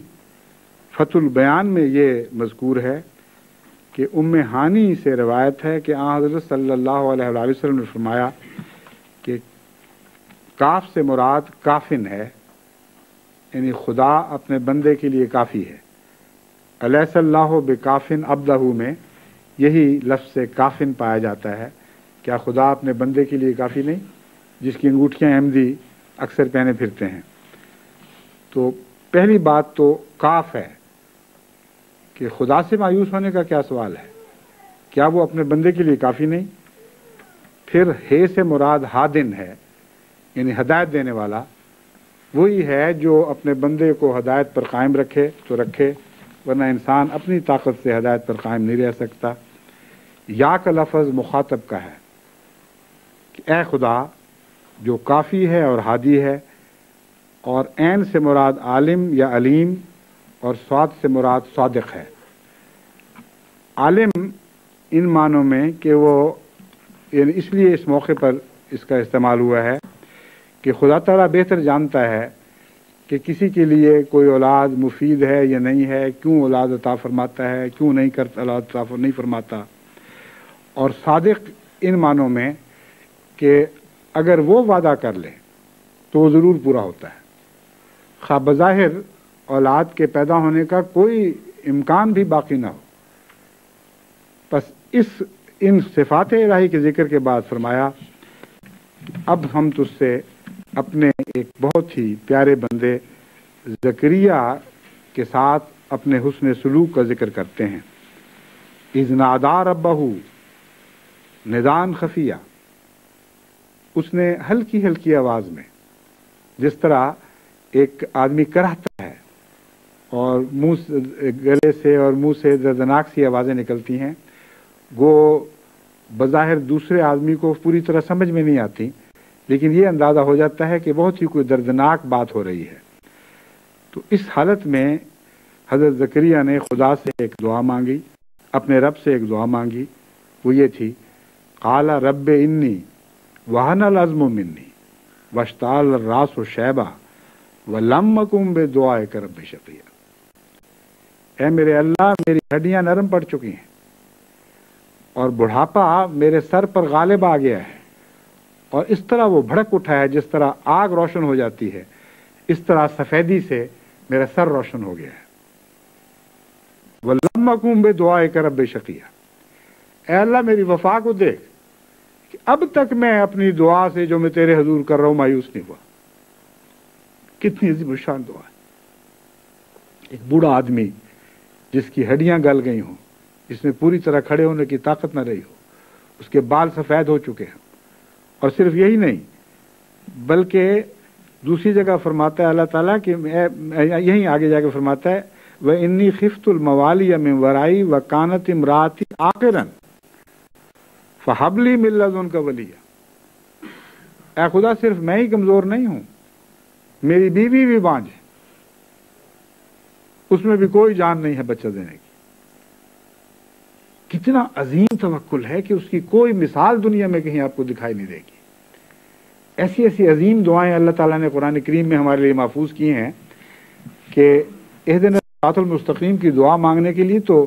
فتح البیان میں یہ مذکور ہے کہ ام ہانی سے روایت ہے کہ حضرت صلی اللہ علیہ وآلہ وسلم نے فرمایا کہ کاف سے مراد کافن ہے، یعنی خدا اپنے بندے کے لیے کافی ہے۔ الیس اللہ بکافن عبدہ میں یہی لفظ سے کافن پایا جاتا ہے، کیا خدا اپنے بندے کے لیے کافی نہیں، جس کی انگوٹھیاں احمدی اکثر پہنے پھرتے ہیں۔ تو پہلی بات تو کاف ہے کہ خدا سے مایوس ہونے کا کیا سوال ہے، کیا وہ اپنے بندے کے لیے کافی نہیں؟ پھر ہے سے مراد ہادن ہے، یعنی ہدایت دینے والا، وہی ہے جو اپنے بندے کو ہدایت پر قائم رکھے تو رکھے، ورنہ انسان اپنی طاقت سے ہدایت پر قائم نہیں رہ سکتا۔ یا کا لفظ مخاطب کا ہے کہ اے خدا جو کافی ہے اور ہادی ہے، اور عین سے مراد عالم یا علیم، اور صاد سے مراد صادق ہے۔ عالم ان معنوں میں کہ وہ، یعنی اس لیے اس موقع پر اس کا استعمال ہوا ہے کہ خدا تعالیٰ بہتر جانتا ہے کہ کسی کے لیے کوئی اولاد مفید ہے یا نہیں ہے، کیوں اولاد عطا فرماتا ہے، کیوں نہیں کرتا، اولاد عطا نہیں فرماتا۔ اور صادق ان معنوں میں کہ اگر وہ وعدہ کر لے تو وہ ضرور پورا ہوتا ہے، خواہ بظاہر اولاد کے پیدا ہونے کا کوئی امکان بھی باقی نہ ہو۔ بس ان صفات الہی کے ذکر کے بعد فرمایا اب ہم تجھ سے اپنے ایک بہت ہی پیارے بندے زکریا کے ساتھ اپنے حسن سلوک کا ذکر کرتے ہیں۔ اذ نادى ربہ ندان خفیہ، اس نے ہلکی ہلکی آواز میں، جس طرح ایک آدمی کراہتا ہے اور گلے سے اور منہ سے دردناک سی آوازیں نکلتی ہیں، وہ بظاہر دوسرے آدمی کو پوری طرح سمجھ میں نہیں آتی، لیکن یہ اندازہ ہو جاتا ہے کہ بہت ہی کوئی دردناک بات ہو رہی ہے۔ تو اس حالت میں حضرت زکریا نے خدا سے ایک دعا مانگی، اپنے رب سے ایک دعا مانگی، وہ یہ تھی، قال رب انی وہن العظم منی واشتعل الراس شیبہ ولم اکن بدعائک رب شقیا۔ اے میرے اللہ، میری ہڈیاں نرم پڑ چکی ہیں اور بڑھاپا میرے سر پر غالب آ گیا ہے، اور اس طرح وہ بھڑک اٹھا ہے جس طرح آگ روشن ہو جاتی ہے، اس طرح سفیدی سے میرا سر روشن ہو گیا ہے۔ وَلَمْ أَكُنْ بِدُعَائِكَ رَبِّ شَقِيًّا، اے اللہ میری وفا کو دیکھ کہ اب تک میں اپنی دعا سے جو میں تیرے حضور کر رہا ہوں مایوس نہیں ہوا۔ کتنی عظیم الشان دعا ہے۔ ایک بوڑھا آدمی جس کی ہڈیاں گل گئی ہوں، جس میں پوری طرح کھڑے ہونے کی طاقت نہ رہی ہو، اس کے بال سفید ہو چکے ہیں، اور صرف یہی نہیں بلکہ دوسری جگہ فرماتا ہے اللہ تعالیٰ کہ یہیں آگے جا کے فرماتا ہے وَإِنِّي خِفْتُ الْمَوَالِيَ مِنْ وَرَائِي وَكَانَتِ امْرَأَتِي عَاقِرًا فَهَبْ لِي مِن لَّدُنكَ وَلِيًّا۔ اے خدا، صرف میں ہی کمزور نہیں ہوں، میری بیوی بھی بانجھ ہے، اس میں بھی کوئی جان نہیں ہے بچہ دینے کی۔ کتنا عظیم توکل ہے کہ اس کی کوئی مثال دنیا میں کہیں آپ کو دکھائی نہیں دے گی۔ ایسی ایسی عظیم دعائیں اللہ تعالیٰ نے قرآن کریم میں ہمارے لیے محفوظ کی ہیں کہ اہدنا الصراط المستقیم کی دعا مانگنے کے لیے تو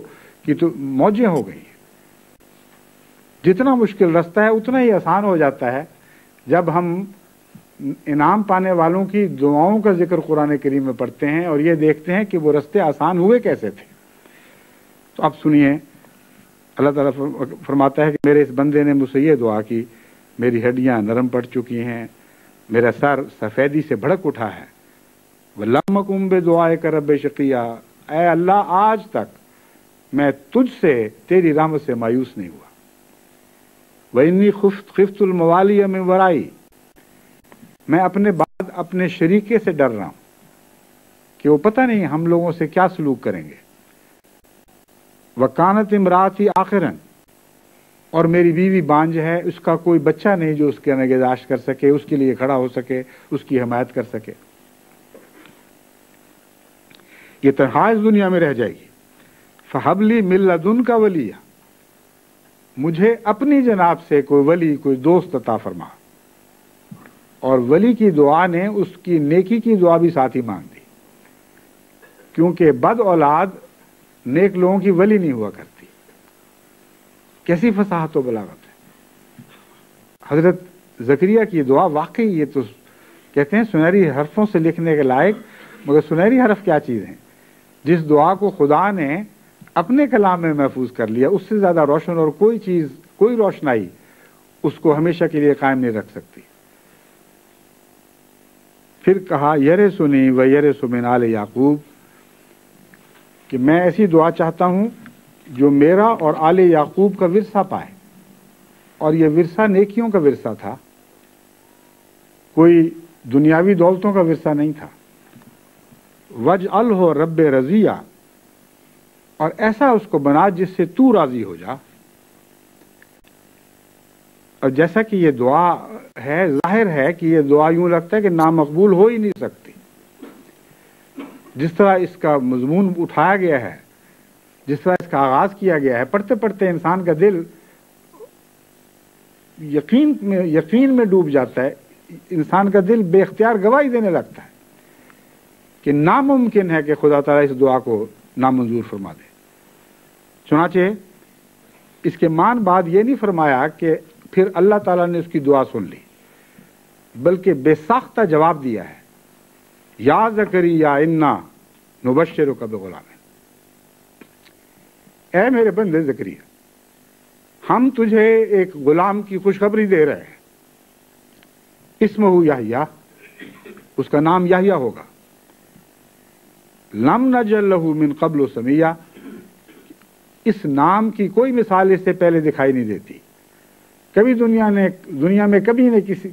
موجیں ہو گئی ہیں۔ جتنا مشکل رستہ ہے اتنا ہی آسان ہو جاتا ہے جب ہم انعام پانے والوں کی دعاؤں کا ذکر قرآن کریم میں پڑھتے ہیں اور یہ دیکھتے ہیں کہ وہ رستے آسان ہوئے کیسے تھے۔ تو اب سنیے، اللہ تعالیٰ فرماتا ہے کہ میرے اس بندے نے مجھ سے یہ دعا کی، میری ہڈیاں نرم پڑ چکی ہیں، میرا سر سفیدی سے بھڑک اٹھا ہے، وَلَمْ أَكُنْ بِدُعَائِكَ رَبِّ شَقِيًّا، اے اللہ آج تک میں تجھ سے تیری رحمت سے مایوس نہیں ہوا۔ وَإِنِّي خِفْتُ الْمَوَالِيَ مِنْ وَرَائِي، میں اپنے بعد اپنے شریکے سے ڈر رہا ہوں کہ وہ پتہ نہیں ہم لوگوں سے کیا سلوک کریں گے۔ وَكَانَتِ امْرَأَتِي عَاقِرًا، اور میری بیوی بانجھ ہے، اس کا کوئی بچہ نہیں جو اس کے نگہداشت کر سکے، اس کے لیے کھڑا ہو سکے، اس کی حمایت کر سکے۔ یہ تنہا اس دنیا میں رہ جائے گی۔ فَهَبْ لِي مِن لَّدُنكَ وَلِيًّا، مجھے اپنی جناب سے کوئی ولی، کوئی دوست عطا فرما۔ اور ولی کی دعا نے اس کی نیکی کی دعا بھی ساتھ ہی مانگ دی، کیونکہ بد اولاد نیک لوگوں کی ولی نہیں ہوا کرتی۔ کیسی فصاحت و بلاغت ہے حضرت زکریا کی دعا! واقعی یہ تو کہتے ہیں سنہری حرفوں سے لکھنے کے لائق، مگر سنہری حرف کیا چیز ہیں؟ جس دعا کو خدا نے اپنے کلام میں محفوظ کر لیا، اس سے زیادہ روشن اور کوئی چیز، کوئی روشنائی اس کو ہمیشہ کے لیے قائم نہیں رکھ سکتی۔ پھر کہا یرثنی و یرث من آل یعقوب، کہ میں ایسی دعا چاہتا ہوں جو میرا اور آل یعقوب کا ورثہ پائے، اور یہ ورثہ نیکیوں کا ورثہ تھا، کوئی دنیاوی دولتوں کا ورثہ نہیں تھا۔ وَاجْعَلْهُ رَبِّ رَضِيًّا، اور ایسا اس کو بنا جس سے تو راضی ہو جا۔ اور جیسا کہ یہ دعا ہے، ظاہر ہے کہ یہ دعا یوں لگتا ہے کہ نامقبول ہو ہی نہیں سکتی. جس طرح اس کا مضمون اٹھایا گیا ہے، جس طرح اس کا آغاز کیا گیا ہے، پڑھتے پڑھتے انسان کا دل یقین میں ڈوب جاتا ہے. انسان کا دل بے اختیار گواہی دینے لگتا ہے کہ ناممکن ہے کہ خدا تعالیٰ اس دعا کو نامنظور فرما دے. چنانچہ اس کے بعد یہ نہیں فرمایا کہ پھر اللہ تعالیٰ نے اس کی دعا سن لی، بلکہ بے ساختہ جواب دیا ہے، یا زکریا انا نبشرک بغلام. اے میرے بندے زکریا، ہم تجھے ایک غلام کی خوشخبری دے رہے ہیں. اسمہ یحییٰ، اس کا نام یحییٰ ہوگا. لم نجعل لہ من قبل سمیہ، اس نام کی کوئی مثال اس سے پہلے دکھائی نہیں دیتی. کبھی دنیا میں کبھی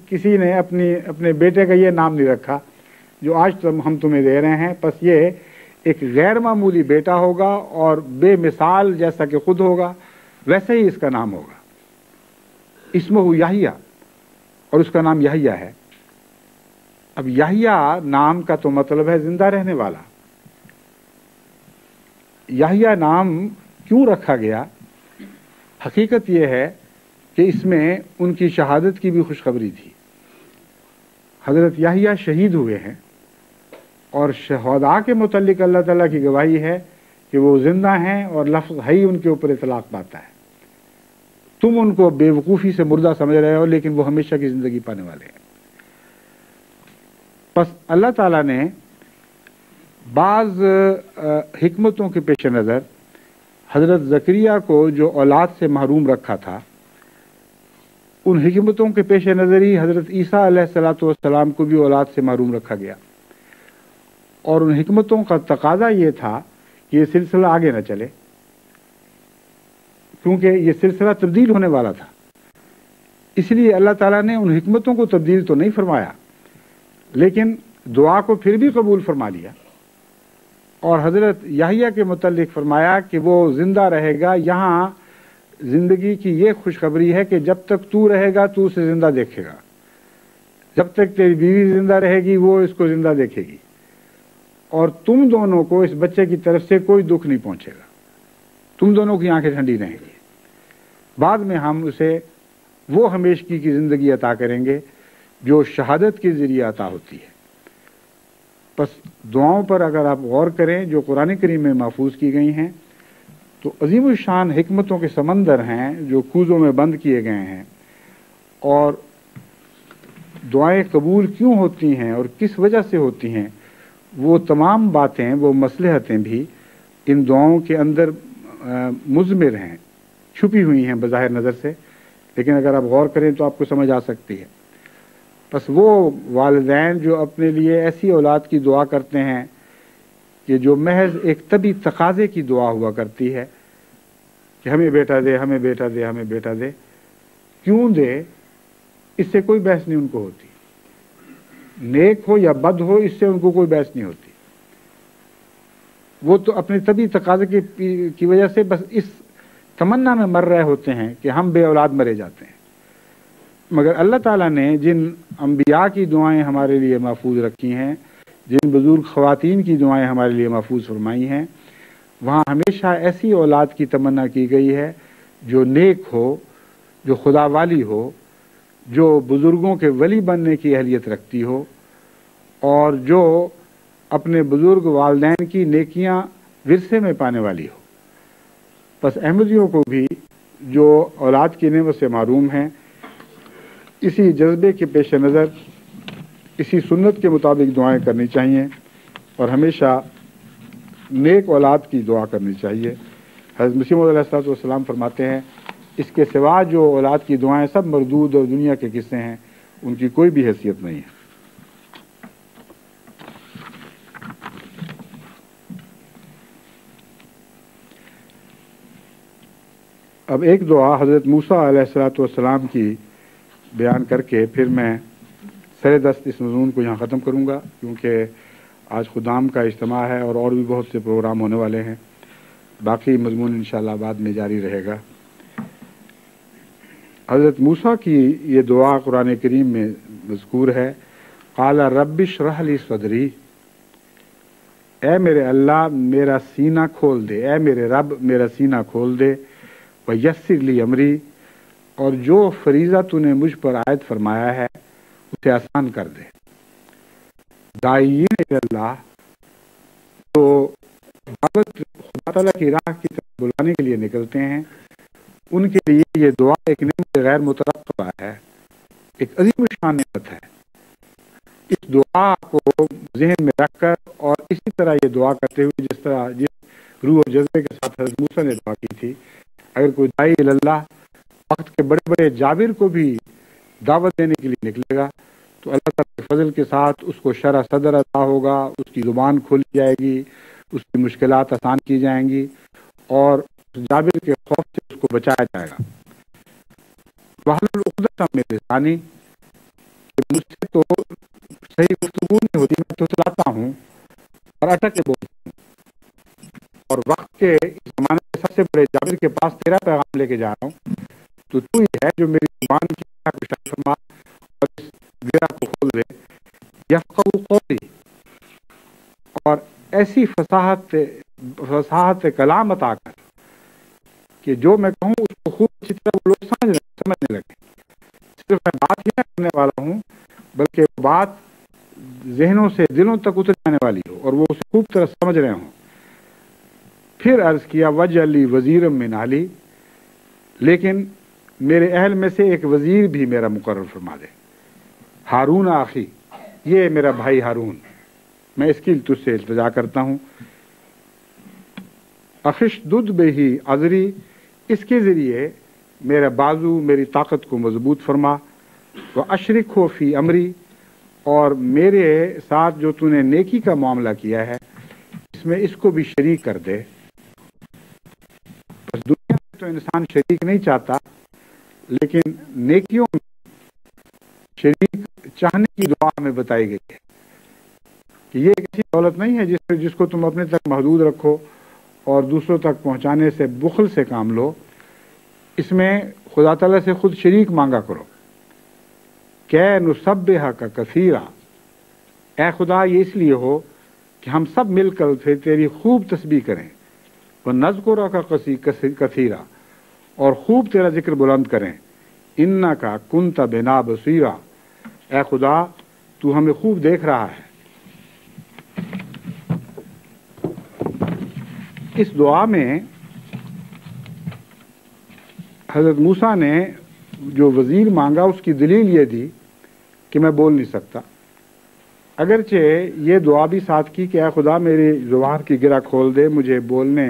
کسی نے اپنے بیٹے کا یہ نام نہیں رکھا جو آج ہم تمہیں دے رہے ہیں. پس یہ ایک غیر معمولی بیٹا ہوگا اور بے مثال، جیسا کہ خود ہوگا ویسے ہی اس کا نام ہوگا. اسمہ یحییٰ، اور اس کا نام یحییٰ ہے. اب یحییٰ نام کا تو مطلب ہے زندہ رہنے والا. یحییٰ نام کیوں رکھا گیا؟ حقیقت یہ ہے کہ اس میں ان کی شہادت کی بھی خوشخبری تھی. حضرت یحییٰ شہید ہوئے ہیں، اور شہداء کے متعلق اللہ تعالیٰ کی گواہی ہے کہ وہ زندہ ہیں، اور لفظ حی ان کے اوپر اطلاق پاتا ہے. تم ان کو بے وقوفی سے مردہ سمجھ رہے ہو، لیکن وہ ہمیشہ کی زندگی پانے والے ہیں. پس اللہ تعالیٰ نے بعض حکمتوں کے پیش نظر حضرت زکریا کو جو اولاد سے محروم رکھا تھا، ان حکمتوں کے پیش نظر ہی حضرت عیسیٰ علیہ الصلوۃ والسلام کو بھی اولاد سے محروم رکھا گیا. اور ان حکمتوں کا تقاضا یہ تھا کہ یہ سلسلہ آگے نہ چلے، کیونکہ یہ سلسلہ تبدیل ہونے والا تھا. اس لیے اللہ تعالیٰ نے ان حکمتوں کو تبدیل تو نہیں فرمایا، لیکن دعا کو پھر بھی قبول فرما لیا. اور حضرت یحییٰ کے متعلق فرمایا کہ وہ زندہ رہے گا. یہاں زندگی کی یہ خوشخبری ہے کہ جب تک تو رہے گا تو اسے زندہ دیکھے گا، جب تک تیری بیوی زندہ رہے گی وہ اس کو زندہ دیکھے گی، اور تم دونوں کو اس بچے کی طرف سے کوئی دکھ نہیں پہنچے گا. تم دونوں کی آنکھیں ٹھنڈی رہیں گی. بعد میں ہم اسے وہ ہمیشگی کی زندگی عطا کریں گے جو شہادت کے ذریعے عطا ہوتی ہے. بس دعاؤں پر اگر آپ غور کریں جو قرآن کریم میں محفوظ کی گئی ہیں تو عظیم الشان حکمتوں کے سمندر ہیں جو کوزوں میں بند کیے گئے ہیں. اور دعائیں قبول کیوں ہوتی ہیں اور کس وجہ سے ہوتی ہیں، وہ تمام باتیں، وہ مصلحتیں بھی ان دعاؤں کے اندر مضمر ہیں، چھپی ہوئی ہیں بظاہر نظر سے، لیکن اگر آپ غور کریں تو آپ کو سمجھ آ سکتی ہے. بس وہ والدین جو اپنے لیے ایسی اولاد کی دعا کرتے ہیں کہ جو محض ایک طبی تقاضے کی دعا ہوا کرتی ہے کہ ہمیں بیٹا دے، ہمیں بیٹا دے، ہمیں بیٹا دے. کیوں دے؟ اس سے کوئی بحث نہیں ان کو ہوتی. نیک ہو یا بد ہو، اس سے ان کو کوئی بحث نہیں ہوتی. وہ تو اپنے طبی تقاضے کی وجہ سے بس اس تمنا میں مر رہے ہوتے ہیں کہ ہم بے اولاد مرے جاتے ہیں. مگر اللہ تعالیٰ نے جن انبیاء کی دعائیں ہمارے لیے محفوظ رکھی ہیں، جن بزرگ خواتین کی دعائیں ہمارے لیے محفوظ فرمائی ہیں، وہاں ہمیشہ ایسی اولاد کی تمنا کی گئی ہے جو نیک ہو، جو خدا والی ہو، جو بزرگوں کے ولی بننے کی اہلیت رکھتی ہو، اور جو اپنے بزرگ والدین کی نیکیاں ورثے میں پانے والی ہو. بس احمدیوں کو بھی جو اولاد کی نعمت سے محروم ہیں، اسی جذبے کے پیش نظر اسی سنت کے مطابق دعائیں کرنی چاہیے اور ہمیشہ نیک اولاد کی دعا کرنی چاہیے. حضرت مسیح موعود علیہ الصلوۃ والسلام فرماتے ہیں اس کے سوا جو اولاد کی دعائیں سب مردود اور دنیا کے قصے ہیں، ان کی کوئی بھی حیثیت نہیں ہے. اب ایک دعا حضرت موسیٰ علیہ الصلوۃ والسلام کی بیان کر کے پھر میں سر دست اس مضمون کو یہاں ختم کروں گا، کیونکہ آج خدام کا اجتماع ہے اور بھی بہت سے پروگرام ہونے والے ہیں. باقی مضمون انشاءاللہ بعد میں جاری رہے گا. حضرت موسیٰ کی یہ دعا قرآن کریم میں مذکور ہے، قال رب اشرح لی صدری، اے میرے اللہ میرا سینہ کھول دے، اے میرے رب میرا سینہ کھول دے، ویسر لی امری، اور جو فریضہ تو نے مجھ پر عائد فرمایا ہے اسے آسان کر دے۔ داعین اللہ، تو دعوت خدا تعالیٰ کی راہ کی طرف بلانے کے لیے نکلتے ہیں، ان کے لیے یہ دعا ایک نعمت غیر مترقبہ ہے، ایک عظیم شان نعمت ہے۔ اس دعا کو ذہن میں رکھ کر اور اسی طرح یہ دعا کرتے ہوئے جس روح و جذبے کے ساتھ حضرت موسیٰ نے دعا کی تھی، اگر کوئی داعی اللہ وقت کے بڑے بڑے جابر کو بھی دعوت دینے کے لیے نکلے گا تو اللہ تعالیٰ کے فضل کے ساتھ اس کو شرح صدر عطا ہوگا، اس کی زبان کھولی جائے گی، اس کی مشکلات آسان کی جائیں گی اور جابر کے خوف سے اس کو بچایا جائے گا۔ وحلل عقدۃ من لسانی، کہ مجھ سے تو صحیح گفتگو نہیں ہوتی، میں تو چلاتا ہوں اور اٹک کے بولتا ہوں، اور وقت کے اس زمانے کے سب سے بڑے جابر کے پاس تیرا پیغام لے کے جا رہا ہوں، تو تو ہی ہے جو میری زبان کی کو شاید فرما اور اس گرہ کو کھول دے، یفقہوا قولی، اور ایسی فصاحت کلام عطا کر کہ جو میں کہوں اس کو خوب اچھی طرح وہ لوگ سمجھنے لگے، صرف میں بات ہی نہ کرنے والا ہوں بلکہ وہ بات ذہنوں سے دلوں تک اتر جانے والی ہو اور وہ اسے خوب طرح سمجھ رہے ہوں۔ پھر عرض کیا واجعل لی وزیرا من اہلی، لیکن میرے اہل میں سے ایک وزیر بھی میرا مقرر فرما دے، ہارون آخی، یہ میرا بھائی ہارون، میں اس کی تجھ سے التجا کرتا ہوں۔ اخشدد بہ عذری، اس کے ذریعے میرا بازو میری طاقت کو مضبوط فرما، واشرکہ فی امری، اور میرے ساتھ جو تو نے نیکی کا معاملہ کیا ہے اس میں اس کو بھی شریک کر دے۔ بس دنیا میں تو انسان شریک نہیں چاہتا، لیکن نیکیوں میں شریک چاہنے کی دعا میں بتائی گئی ہے کہ یہ ایک ایسی دولت نہیں ہے جس کو تم اپنے تک محدود رکھو اور دوسروں تک پہنچانے سے بخل سے کام لو، اس میں خدا تعالیٰ سے خود شریک مانگا کرو۔ کہ نسبحک کثیرا، اے خدا یہ اس لیے ہو کہ ہم سب مل کر پھر تیری خوب تسبیح کریں، ونذکرک کثیرا، اور خوب تیرا ذکر بلند کریں، انک کنت بنا بصیرا، اے خدا تو ہمیں خوب دیکھ رہا ہے۔ اس دعا میں حضرت موسیٰ نے جو وزیر مانگا اس کی دلیل یہ دی کہ میں بول نہیں سکتا، اگرچہ یہ دعا بھی ساتھ کی کہ اے خدا میری زبان کی گرہ کھول دے، مجھے بولنے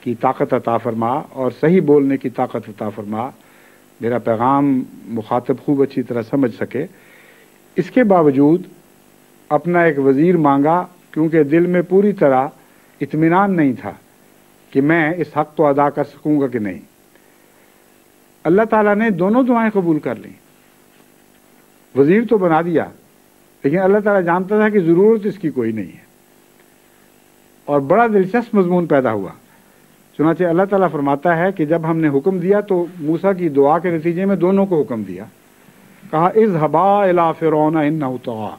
کی طاقت عطا فرما اور صحیح بولنے کی طاقت عطا فرما، میرا پیغام مخاطب خوب اچھی طرح سمجھ سکے۔ اس کے باوجود اپنا ایک وزیر مانگا کیونکہ دل میں پوری طرح اطمینان نہیں تھا کہ میں اس حق کو ادا کر سکوں گا کہ نہیں۔ اللہ تعالیٰ نے دونوں دعائیں قبول کر لیں، وزیر تو بنا دیا، لیکن اللہ تعالیٰ جانتا تھا کہ ضرورت اس کی کوئی نہیں ہے، اور بڑا دلچسپ مضمون پیدا ہوا۔ چنانچہ اللہ تعالیٰ فرماتا ہے کہ جب ہم نے حکم دیا تو موسیٰ کی دعا کے نتیجے میں دونوں کو حکم دیا، کہا اذهبا الی فرعون انہ طغی،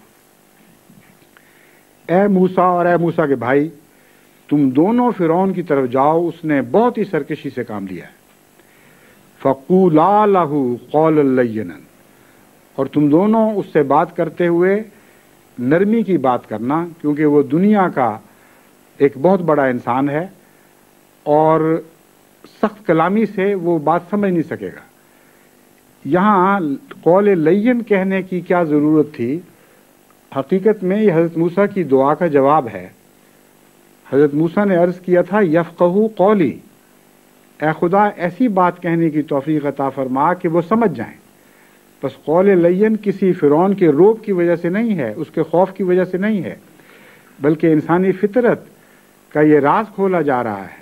اے موسیٰ اور اے موسیٰ کے بھائی تم دونوں فرعون کی طرف جاؤ، اس نے بہت ہی سرکشی سے کام لیا ہے۔ فقولا لہ قولا لینا، اور تم دونوں اس سے بات کرتے ہوئے نرمی کی بات کرنا، کیونکہ وہ دنیا کا ایک بہت بڑا انسان ہے اور سخت کلامی سے وہ بات سمجھ نہیں سکے گا۔ یہاں قول لین کہنے کی کیا ضرورت تھی؟ حقیقت میں یہ حضرت موسیٰ کی دعا کا جواب ہے۔ حضرت موسیٰ نے عرض کیا تھا یفقہوا قولی، اے خدا ایسی بات کہنے کی توفیق عطا فرما کہ وہ سمجھ جائیں۔ بس قول لین کسی فرعون کے روب کی وجہ سے نہیں ہے، اس کے خوف کی وجہ سے نہیں ہے، بلکہ انسانی فطرت کا یہ راز کھولا جا رہا ہے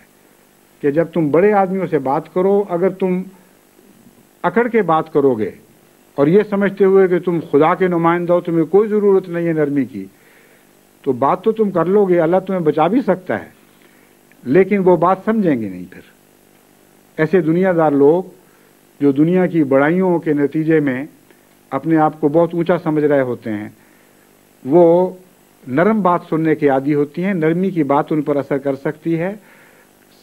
کہ جب تم بڑے آدمیوں سے بات کرو، اگر تم اکڑ کے بات کرو گے اور یہ سمجھتے ہوئے کہ تم خدا کے نمائندہ ہو، تمہیں کوئی ضرورت نہیں ہے نرمی کی، تو بات تو تم کر لو گے، اللہ تمہیں بچا بھی سکتا ہے، لیکن وہ بات سمجھیں گے نہیں۔ پھر ایسے دنیا دار لوگ جو دنیا کی بڑائیوں کے نتیجے میں اپنے آپ کو بہت اونچا سمجھ رہے ہوتے ہیں، وہ نرم بات سننے کے عادی ہوتی ہیں، نرمی کی بات ان پر اثر کر سکتی ہے،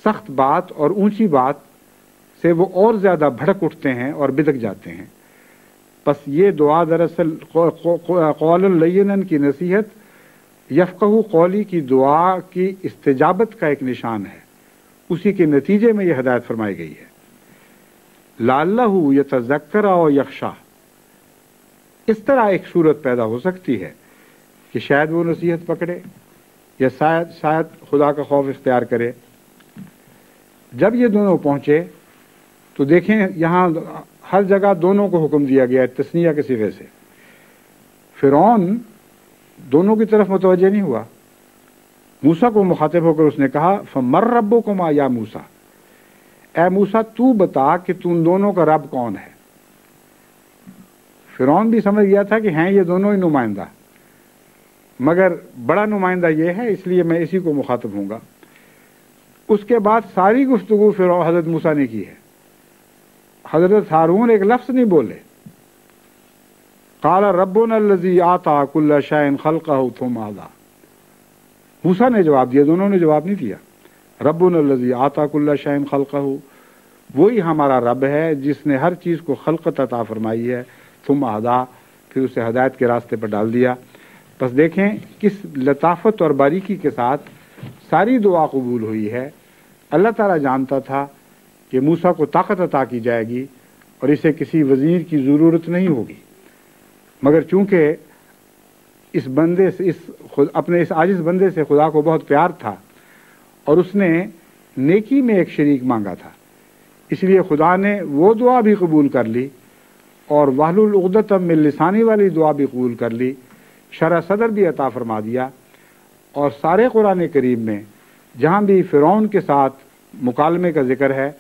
سخت بات اور اونچی بات سے وہ اور زیادہ بھڑک اٹھتے ہیں اور بدک جاتے ہیں۔ پس یہ دعا دراصل قول لینا کی نصیحت یفقہ قولی کی دعا کی استجابت کا ایک نشان ہے، اسی کے نتیجے میں یہ ہدایت فرمائی گئی ہے۔ لعلہ یتذکر او یخشی، اس طرح ایک صورت پیدا ہو سکتی ہے کہ شاید وہ نصیحت پکڑے یا شاید خدا کا خوف اختیار کرے۔ جب یہ دونوں پہنچے تو دیکھیں یہاں ہر جگہ دونوں کو حکم دیا گیا ہے تثنیہ کے صیغے سے۔ فرعون دونوں کی طرف متوجہ نہیں ہوا، موسیٰ کو مخاطب ہو کر اس نے کہا فمر ربکما یا موسیٰ، اے موسیٰ تو بتا کہ تم دونوں کا رب کون ہے۔ فرعون بھی سمجھ گیا تھا کہ ہیں یہ دونوں ہی نمائندہ، مگر بڑا نمائندہ یہ ہے اس لیے میں اسی کو مخاطب ہوں گا۔ اس کے بعد ساری گفتگو فرعون حضرت موسیٰ نے کی ہے، حضرت ہارون ایک لفظ نہیں بولے۔ قال ربنا الذی اعطى كل شيء خلقه ثم هدى، موسیٰ نے جواب دیا، دونوں نے جواب نہیں دیا۔ ربنا الذی اعطى كل شيء خلقه، وہی ہمارا رب ہے جس نے ہر چیز کو خلقت عطا فرمائی ہے، ثم هدى، پھر اسے ہدایت کے راستے پر ڈال دیا۔ بس دیکھیں کس لطافت اور باریکی کے ساتھ ساری دعا قبول ہوئی ہے۔ اللہ تعالیٰ جانتا تھا کہ موسیٰ کو طاقت عطا کی جائے گی اور اسے کسی وزیر کی ضرورت نہیں ہوگی، مگر چونکہ اس بندے سے اپنے اس عاجز بندے سے خدا کو بہت پیار تھا اور اس نے نیکی میں ایک شریک مانگا تھا، اس لیے خدا نے وہ دعا بھی قبول کر لی اور واحلل عقدۃ من لسانی والی دعا بھی قبول کر لی، شرح صدر بھی عطا فرما دیا۔ اور سارے قرآن کریم میں جہاں بھی فرعون کے ساتھ مکالمے کا ذکر ہے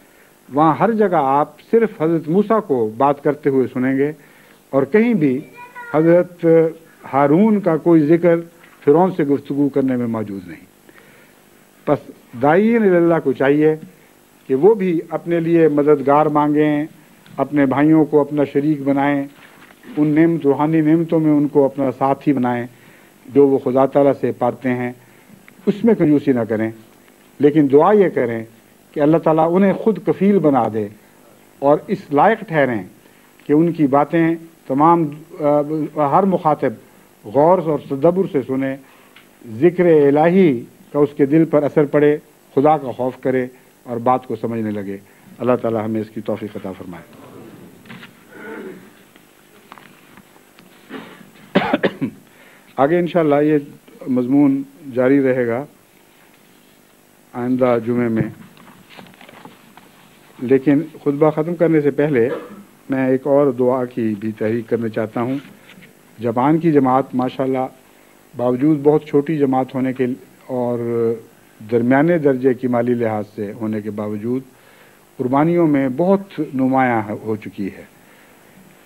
وہاں ہر جگہ آپ صرف حضرت موسیٰ کو بات کرتے ہوئے سنیں گے، اور کہیں بھی حضرت ہارون کا کوئی ذکر فرعون سے گفتگو کرنے میں موجود نہیں۔ بس داعین اللہ کو چاہیے کہ وہ بھی اپنے لیے مددگار مانگیں، اپنے بھائیوں کو اپنا شریک بنائیں، ان روحانی نعمتوں میں ان کو اپنا ساتھی بنائیں جو وہ خدا تعالیٰ سے پاتے ہیں، اس میں کنجوسی نہ کریں، لیکن دعا یہ کریں کہ اللہ تعالیٰ انہیں خود کفیل بنا دے اور اس لائق ٹھہریں کہ ان کی باتیں تمام ہر مخاطب غور اور تدبر سے سنے، ذکر الہی کا اس کے دل پر اثر پڑے، خدا کا خوف کرے اور بات کو سمجھنے لگے۔ اللہ تعالیٰ ہمیں اس کی توفیق عطا فرمائے۔ آگے انشاءاللہ یہ مضمون جاری رہے گا آئندہ جمعے میں، لیکن خطبہ ختم کرنے سے پہلے میں ایک اور دعا کی بھی تحریک کرنا چاہتا ہوں۔ جاپان کی جماعت ماشاءاللہ باوجود بہت چھوٹی جماعت ہونے کے اور درمیانے درجے کی مالی لحاظ سے ہونے کے باوجود قربانیوں میں بہت نمایاں ہو چکی ہے۔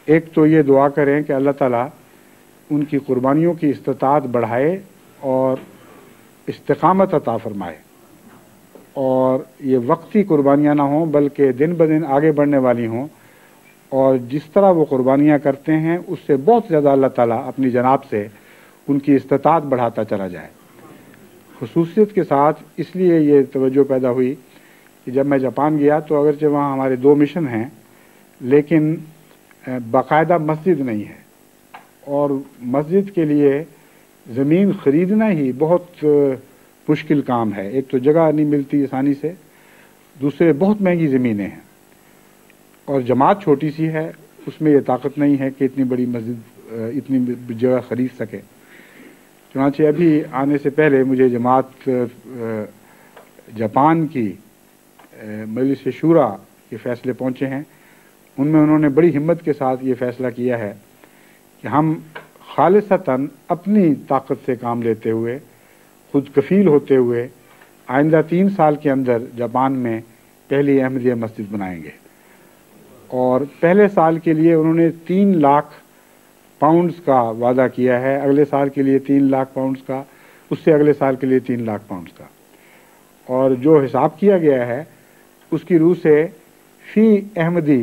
ایک تو یہ دعا کریں کہ اللہ تعالیٰ ان کی قربانیوں کی استطاعت بڑھائے اور استقامت عطا فرمائے، اور یہ وقتی قربانیاں نہ ہوں بلکہ دن بدن آگے بڑھنے والی ہوں، اور جس طرح وہ قربانیاں کرتے ہیں اس سے بہت زیادہ اللہ تعالیٰ اپنی جناب سے ان کی استطاعت بڑھاتا چلا جائے۔ خصوصیت کے ساتھ اس لیے یہ توجہ پیدا ہوئی کہ جب میں جاپان گیا تو اگرچہ وہاں ہمارے 2 مشن ہیں لیکن باقاعدہ مسجد نہیں ہے، اور مسجد کے لیے زمین خریدنا ہی بہت مشکل کام ہے۔ ایک تو جگہ نہیں ملتی آسانی سے، دوسرے بہت مہنگی زمینیں ہیں، اور جماعت چھوٹی سی ہے، اس میں یہ طاقت نہیں ہے کہ اتنی بڑی مسجد اتنی جگہ خرید سکے۔ چنانچہ ابھی آنے سے پہلے مجھے جماعت جاپان کی مجلس شورا کے فیصلے پہنچے ہیں، ان میں انہوں نے بڑی ہمت کے ساتھ یہ فیصلہ کیا ہے کہ ہم خالصتاً اپنی طاقت سے کام لیتے ہوئے، خود کفیل ہوتے ہوئے آئندہ 3 سال کے اندر جاپان میں پہلی احمدیہ مسجد بنائیں گے، اور پہلے سال کے لیے انہوں نے 3 لاکھ پاؤنڈز کا وعدہ کیا ہے، اگلے سال کے لیے 3 لاکھ پاؤنڈز کا، اس سے اگلے سال کے لیے 3 لاکھ پاؤنڈز کا، اور جو حساب کیا گیا ہے اس کی روح سے فی احمدی